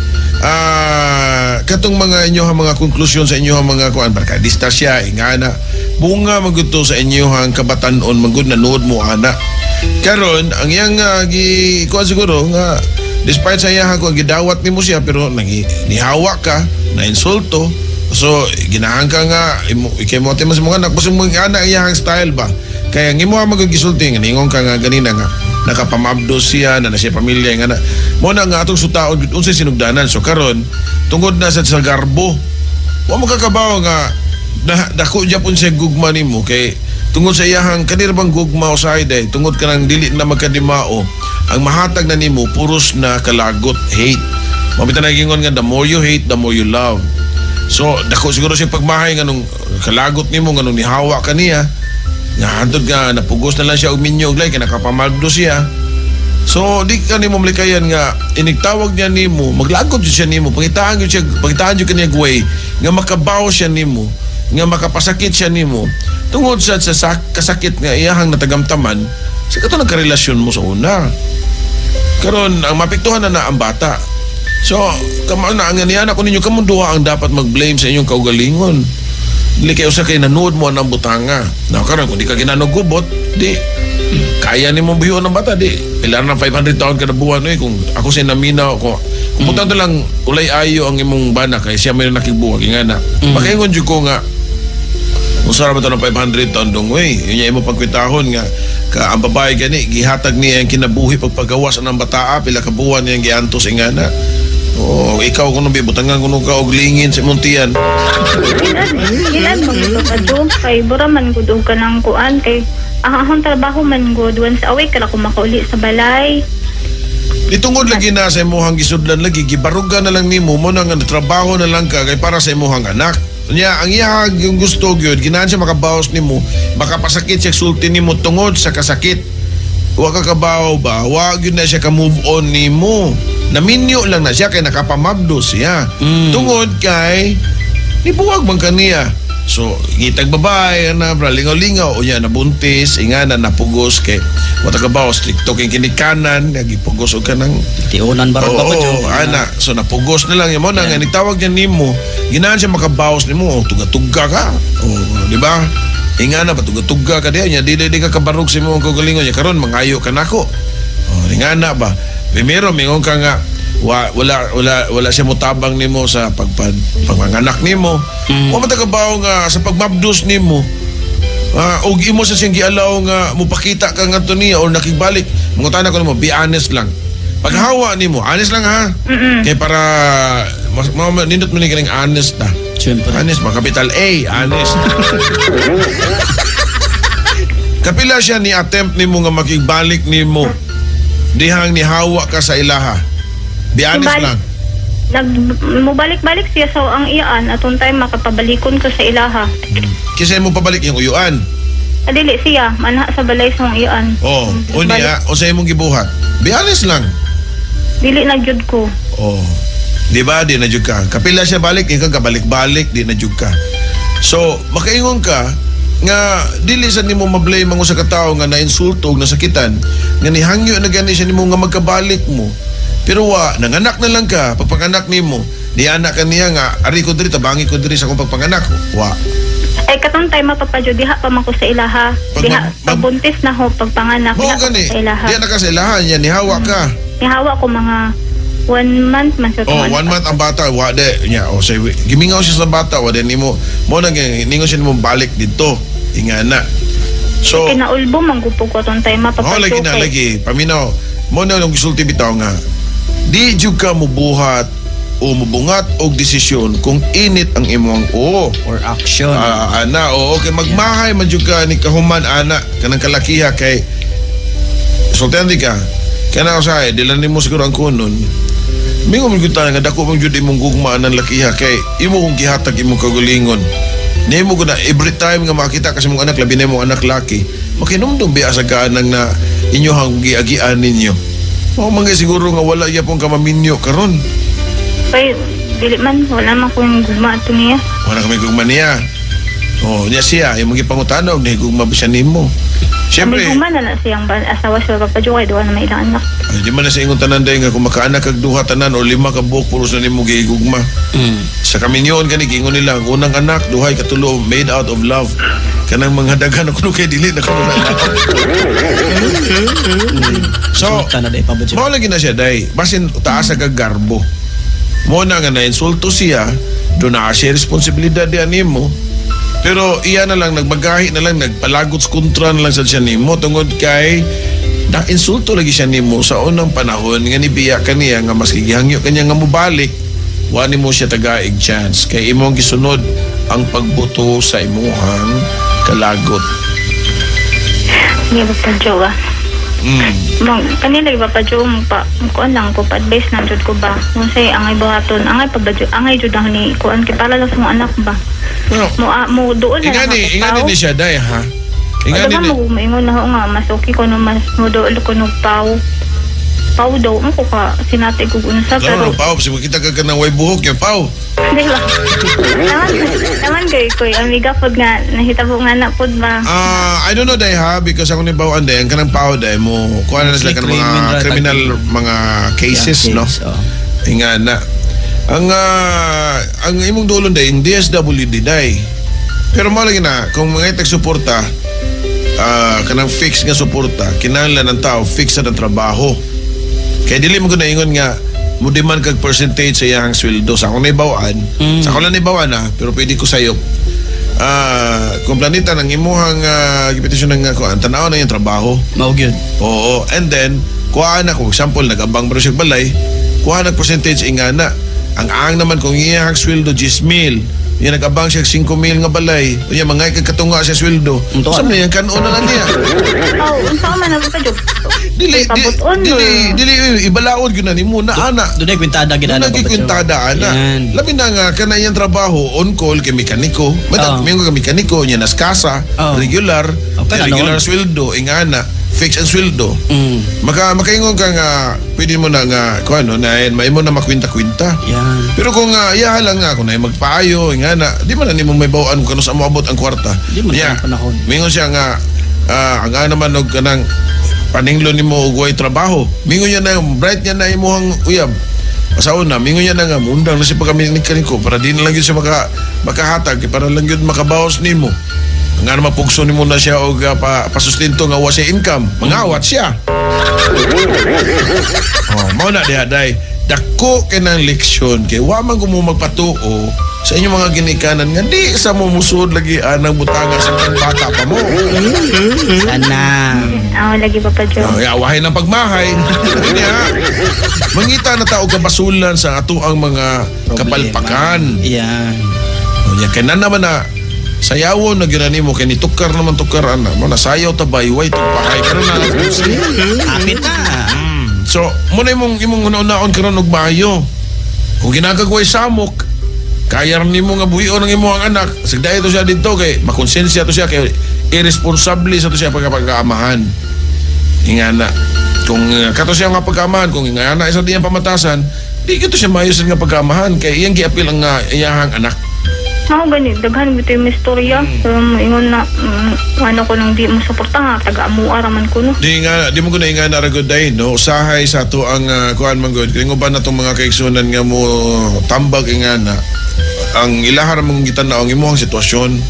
Katong mga inyohang mga konklusyon sa inyohang mga kuan barkadista siya, ingana. Bunga maguto sa inyohang kabatanon, magud nanood mo ana. Karon ang iyang kuan siguro nga despite sa iyang kung gidawat nimo siya pero nihawa ka na insulto, so ginahan ka nga ikay mo mas mga anak basta mo ana iyang style ba kaya ngimo magagisulti nga ningon ka nga ganina nga nakapamabdo siya na siya pamilya nga na mo na nga atong sutaon unsay sinugdanan. So karon tungod na sa garbo wa mo kakabaw nga dako japon siya gugma nimo kay tungod sa iyahang kanir bang gugma usahay day tungod ka nang dili na magkadimao ang mahatag na nimo puros na kalagot hate. Mabita na gingon nga the more you hate the more you love. So dako siguro siya pagmahay nga nung kalagot nimo nga nung nihawa ka niya nga hantod nga napugos na lang siya og minyo og lay kay nakapamagdo siya. So di ka nimo malikayan nga inigtawag niya nimo maglagot jud siya nimo pangitaan jud kaniya way nga makabaw siya nimo nga makapasakit siya nimo tungod sa kasakit nga iyahang natagamtaman sa kato nagkarelasyon mo sa una. Karon ang mapiktuhan na ang bata So, kamo na ang anak ko ninyo, kamo duha ang dapat mag-blame sa inyong kaugalingon. Dili kayo sa kay nanood mo ang butanga. Na karon kung di ka ginanugubot, di kaya ni mo buhion ng bata, di ilan na 500 taon kada buwan eh. Kung ako sa naminaw ko, kung butang lang ulay ayo ang imong bana kay siya may nakigbuwag ingana. Makaingon jud ko nga usara ba ito ng 500 taon dong way. Yun yung imo pagkwitahon nga ka ang babae gani gihatag niya ang kinabuhi pagpagawas ng bataa pila ka buwan niyang giantos ingana. Oh, ikaw kuno bibutangan kuno ka og lingin sa muntian. Ilan mo ka do kay bura man gud og kanang kuan kay ahon trabaho man gud once a week kala ko makauli sa balay. Ditungod lagi na sa imong gisudlan lagi gibarugan na lang nimo mo na nga trabaho na lang ka kay para sa imong anak. Nya ang iya yung gusto gyud ginahan siya makabawas nimo makapasakit siya sulti nimo tungod sa kasakit. Wa ka kabaw ba? Wa gyud na siya ka move on nimo. Naminyo lang na siya kay nakapamabdo siya. Tungod kay nibuwag man kaniya. So, ngitag babae na bra lingaw-lingaw o niya nabuntis, ingana napugos kay wata ka ba stricto kay kinikanan, nagipugos og kanang tiunan barang pa Oo, ana. So napugos na lang mo na nga nitawag niya nimo. Ginahan siya makabawas nimo, tuga-tuga ka. Oh, di ba? Ingana ba tuga-tuga ka diya niya, di ka kabarog sa imong kagalingon niya karon mangayo ka nako. Oh, ingana ba? Primero mingon ka nga wala siya mutabang nimo sa pagpanganak nimo. O matagabaw nga sa pagmabdos nimo. Og imo sa siyang gialaw nga mupakita ka ngadto niya or nakigbalik. Mangutana ko nimo, be honest lang. Paghawa nimo, honest lang ha. Kay para nindot mo ni kining honest na. Siyempre. Honest, capital A, honest. Kapila siya ni attempt nimo nga makigbalik nimo. Dihang ni hawa ka sa ilaha. Be honest lang. Mubalik-balik siya sa ang iyaan atong time makapabalikon ko sa ilaha. Kasi mo pabalik yung uyuan. Adili siya manha sa balay sa iyaan. Oh, unya o sa imong gibuhat. Be honest lang. Dili na gyud ko. Oh. Di ba di na jud ka. Kapila siya balik, ikaw kabalik-balik di na jud ka. So, makaingon ka nga dili sa nimo mablame ang usa ka tawo nga nainsulto og nasakitan nga nihangyo na gani siya nimo nga magkabalik mo. Pero nanganak na lang ka, pagpanganak nimo, di anak ka niya nga, ari ko diri, tabangi ko diri sa akong pagpanganak. Ay, katong time mapapadyo, diha pa man ko sa ilaha. Pagbuntis na ho, pagpanganak, diha pa ko sa ilaha. Diha na ka sa ilaha, niya, nihawa ka. Nihawa ko mga 1 month man sa 1 month ang bata, wade, niya, say, gimingaw siya sa bata, wade, nimo, mo nang ningon siya nimo balik dito, ingana. So, kinaulbo, manggupog ko atong time mapapadyo. Lagi, paminaw, mo na nung gisulti bitaw nga, di jud ka mubuhat o mubungat og desisyon kung init ang imong or action. Ana, okay, magmahay man jud ka ni kahuman ana kanang kalakiha kay sultan di ka. Kana usay dilan nimo siguro ang kunon. Mingo man jud nga dako man jud imong gugma ang lakiha kay imo kung gihatag imong kagalingon. Nimo ko na every time nga makita kasi mong anak labi na imong anak laki, makinumdum biya sa kanang na inyohang giagian ninyo. Mga siguro nga wala iya pong kamaminyo karon. Ay, dili man, wala man kong gugma ito niya. Wala kami gugma niya. Oh, niya siya, yung mga pangutanaw, niya gugma ba siya nimo. Siyempre. May gugma na siyang asawa sa papadyo kay doon na may ilang anak. Ay, di man na sa ingon tanan dahil nga kung makaanak kag duha tanan o 5 ka buhok, puros na nimo gigugma. Sa kaminyon gani, gingon nila, ang unang anak, duhay katulo, made out of love. Kanang mga dagan ako kay dili na kanunan. So, mo lagi na siya day. Basin taas sa garbo. Mo na nga na insulto siya, do na siya responsibilidad diyan nimo. Pero iya na lang nagmagahi na lang nagpalagot kontra na lang sa siya nimo tungod kay na insulto lagi siya nimo sa unang panahon nga nibiya kaniya nga mas gihangyo kanya nga mobalik. Wa nimo siya tagaig chance kay imong gisunod ang pagbuto sa imuhang kalagot. Hindi ba pa jowa? Kanila iba pa jowa mo pa. Kuan lang ko pa advice na jud ko ba. Kung say angay buhaton, angay pabadyo, angay jud ang ni kuan kay para lang sa mga anak ba. Mo doon na. Ingani ni siya day ha. Ingani ni. Mo maingon na nga mas okay ko no mas mo doon ko no pau daw mo ko ka sinati ko unsa pero pau si kita ka kanang way buhok yung pau. Di ba? Naman ko amiga pod nga nahitabo nga na pod ba. I don't know day ha because ako ni bawaan day ang kanang pau day mo kuan na sila kanang mga criminal mga cases no. Ingana. Ang imong dulon day, yung DSWD day. Pero mo lagi na, kung mga itek suporta, kanang fix nga suporta, kinahanglan ng tao, fix na ng trabaho. Kaya dili mo ko naingon nga, mo demand kag percentage sa iyang sweldo. Sa akong naibawaan, sa akong lang naibawaan na, pero pwede ko sayop. Kung planita ng imuhang gipetisyon ng kuan, tanaw na yung trabaho. Mao gyud. Oo, and then, kuha na, kung example, nag-abang bro siya balay, kuha na percentage ingana. Ang naman kung iyang sweldo 10,000, yan nag-abang siya 5,000 nga balay, o yan mga kagkatunga siya sweldo. Saan na yan, kanon na lang niya. Unsa man ang pa job? Dili, ibalaod yun na ni muna, ana. Doon ay kwintada gid Doon ana. nagkikwintada, ana. Yan. Labi na nga, kanayang trabaho, on-call, kay mekaniko. May ka mekaniko, niya naskasa, regular, Okay, regular sweldo, ingana, fix ang sweldo. Makaingon ka nga, pwede mo na nga, kung ano, may mo na makwinta-kwinta. Yan. Pero kung iyaha lang nga, kung na magpaayo, ingana, di man na ni mo may bawaan kung ano sa moabot ang kwarta. Di man na panahon. Mingon siya nga, ang naman og kanang paninglo ni mo ugway trabaho. Mingon niya na, bright niya na imuhang uyab. Pasaon na, mingon niya na nga, mundang na siya pagkaminikan ko para di na lang yun siya makahatag, para lang yun makabawas ni mo. Nga na mapugso ni mo na siya o pasustinto nga wa siya income. Mangawat siya. Mauna day. Dako kay ng leksyon kay wa man gumo magpatuo sa inyong mga ginikanan nga di sa mo musud lagi anang butanga sa bata pa mo. Sana. Lagi pa job. Yawahay ng pagmahay. Kanya, mangita na tao kabasulan sa ato ang mga kapalpakan. Yan. Kaya naman na sayawon na ginani mo kay ni tukar naman tukaran na mo nasayaw tabay way tugpahay pero na Kapit na. so mo na imong una-unaon karon og maayo kung ginagagaway samok kaya ni mo nga buhion ang imong anak sigday to siya dito kay makonsensya to siya kay irresponsible sa to siya pagkaamahan ingana kung kato siya nga pagkaamahan kung ingana isa diyang pamatasan di kito siya maayos nga pagkaamahan kay iyang giapil ang iyahang anak. Gani, daghan bito yung istorya. Ingon na, ano ko nang di mo suporta nga, taga-amuara man ko no. Di mo ko na nga naragod day, no? Usahay sa to ang kuhan man good. Kaya ba na itong mga kaigsunan nga mo tambag nga na ang ilahar mong gitanaw ang imuhang sitwasyon.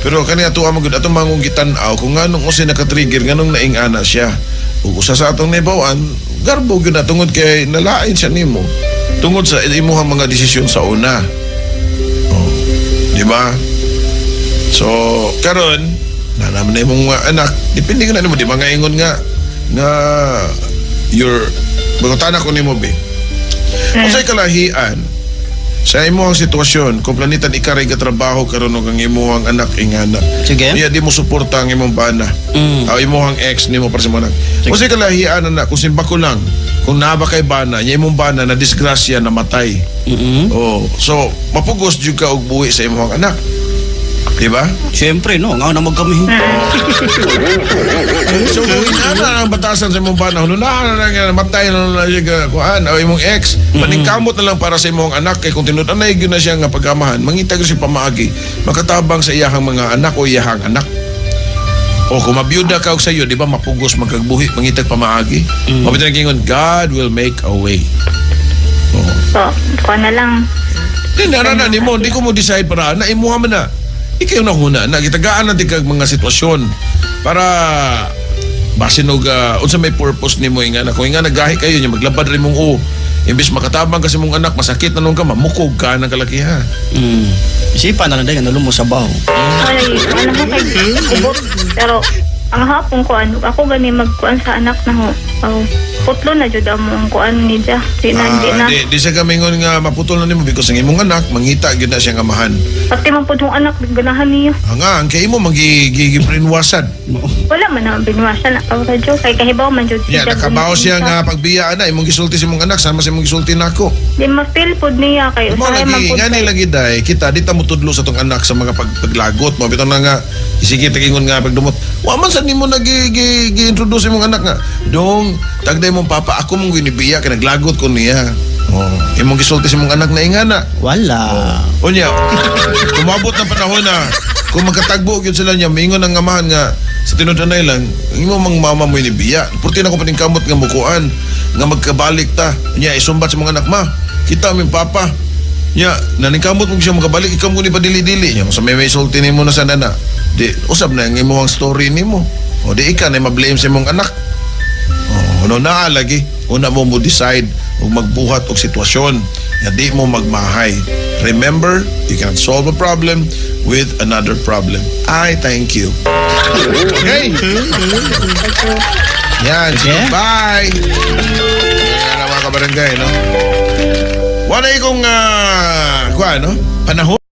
Pero kaniya to ang good, atong mangong gitanaw kung nga nung kasi nakatrigger, nga nung naingana siya. Ug usa sa atong naibawan, garbo yun na tungod kay nalain siya nimo. Tungod sa imuhang mga desisyon sa una. Di ba? So, karon nalaman na imong anak, depende ka na mo, di ba? Nga ingon nga your bagotana ko nimo be. Unsay kalahian sa imong sitwasyon kung planitan ikaray ka trabaho karon og ang imong anak ingana. Sige. Iya di mo suporta ang imong bana. O imong ex nimo para sa mga anak. Unsay kalahian na kung simba ko lang kung naba kay bana, nya imong bana na disgrasya namatay. So mapugos jud ka og buhi sa imong anak. Di ba? Siyempre, no. Nga na magkami. So kung inana ang batasan sa imong bana, na namatay na siya kuan o imong ex, paningkamot na lang para sa imong anak kay kung tinud-anay gyud na siya nga pagamahan, mangitag siya pamaagi, makatabang sa iyahang mga anak o iyahang anak. O kung mabiyuda ka og sayo, di ba mapugos magkagbuhi, mangitag pamaagi. Mabitan gingon, God will make a way. So, kuha na lang. Di na ni mo, di ko mo decide para na imuha man na. Ikaw na huna na gitagaan natin kag mga sitwasyon para basin og unsa may purpose nimo nga na kung nga nagahi kayo nya maglabad rin mong imbis makatabang kasi mong anak masakit na nung ka mamukog ka ng kalakihan. Isipan na lang din nga mo sa baho. Ay, ano mo kay ubot. Pero ang hapon ko ako gani magkuan sa anak na ho. Putlo na jud amo ang kuan ni Dia. Di na. Di sa gamingon nga maputol na nimo because ang imong anak mangita gyud na siya nga mahan. Pati man pud yung anak ganahan niyo. Ang kay imo magigibrinwasan. Wala man na binwasa na radyo kay kahibaw man jud. Ya nakabaw siya nga pagbiyaan na imong gisulti sa imong anak sama sa imong gisulti nako. Di ma-feel pud niya kay mo usahay man lagi pud. ngani lagi day kita di ta mutudlo sa tong anak sa mga paglagot mo bitaw na nga isige tagingon nga pagdumot. Wa man sa nimo gi-introduce imong anak nga. Dong tagday mong papa ako mong ginibiya kay naglagot ko niya. Imong gisulti sa imong anak na ingana. Wala. Unya. Kumabot na panahon na kung magkatagbo gyud sila niya mingon ang amahan nga sa tinud-anay lang imo mang mama mo inibiya. Purti na ko paning kamot nga mukuan nga magkabalik ta. Unya isumbat sa mga anak ma. kita aming papa. Nya, naningkamot mo siya makabalik, ikaw mo ni padili-dili niya. Sa may sulti ni mo na sa nana. Di, usab na yung imong story ni mo. O di ika na ma-blame sa imong anak. O, ano na lagi. Una mo decide o magbuhat og sitwasyon na di mo magmahay. Remember, you can solve a problem with another problem. I thank you. Okay? Yan, sige, bye! Yan ang mga kabarangay, no? Wala ikong, panahon.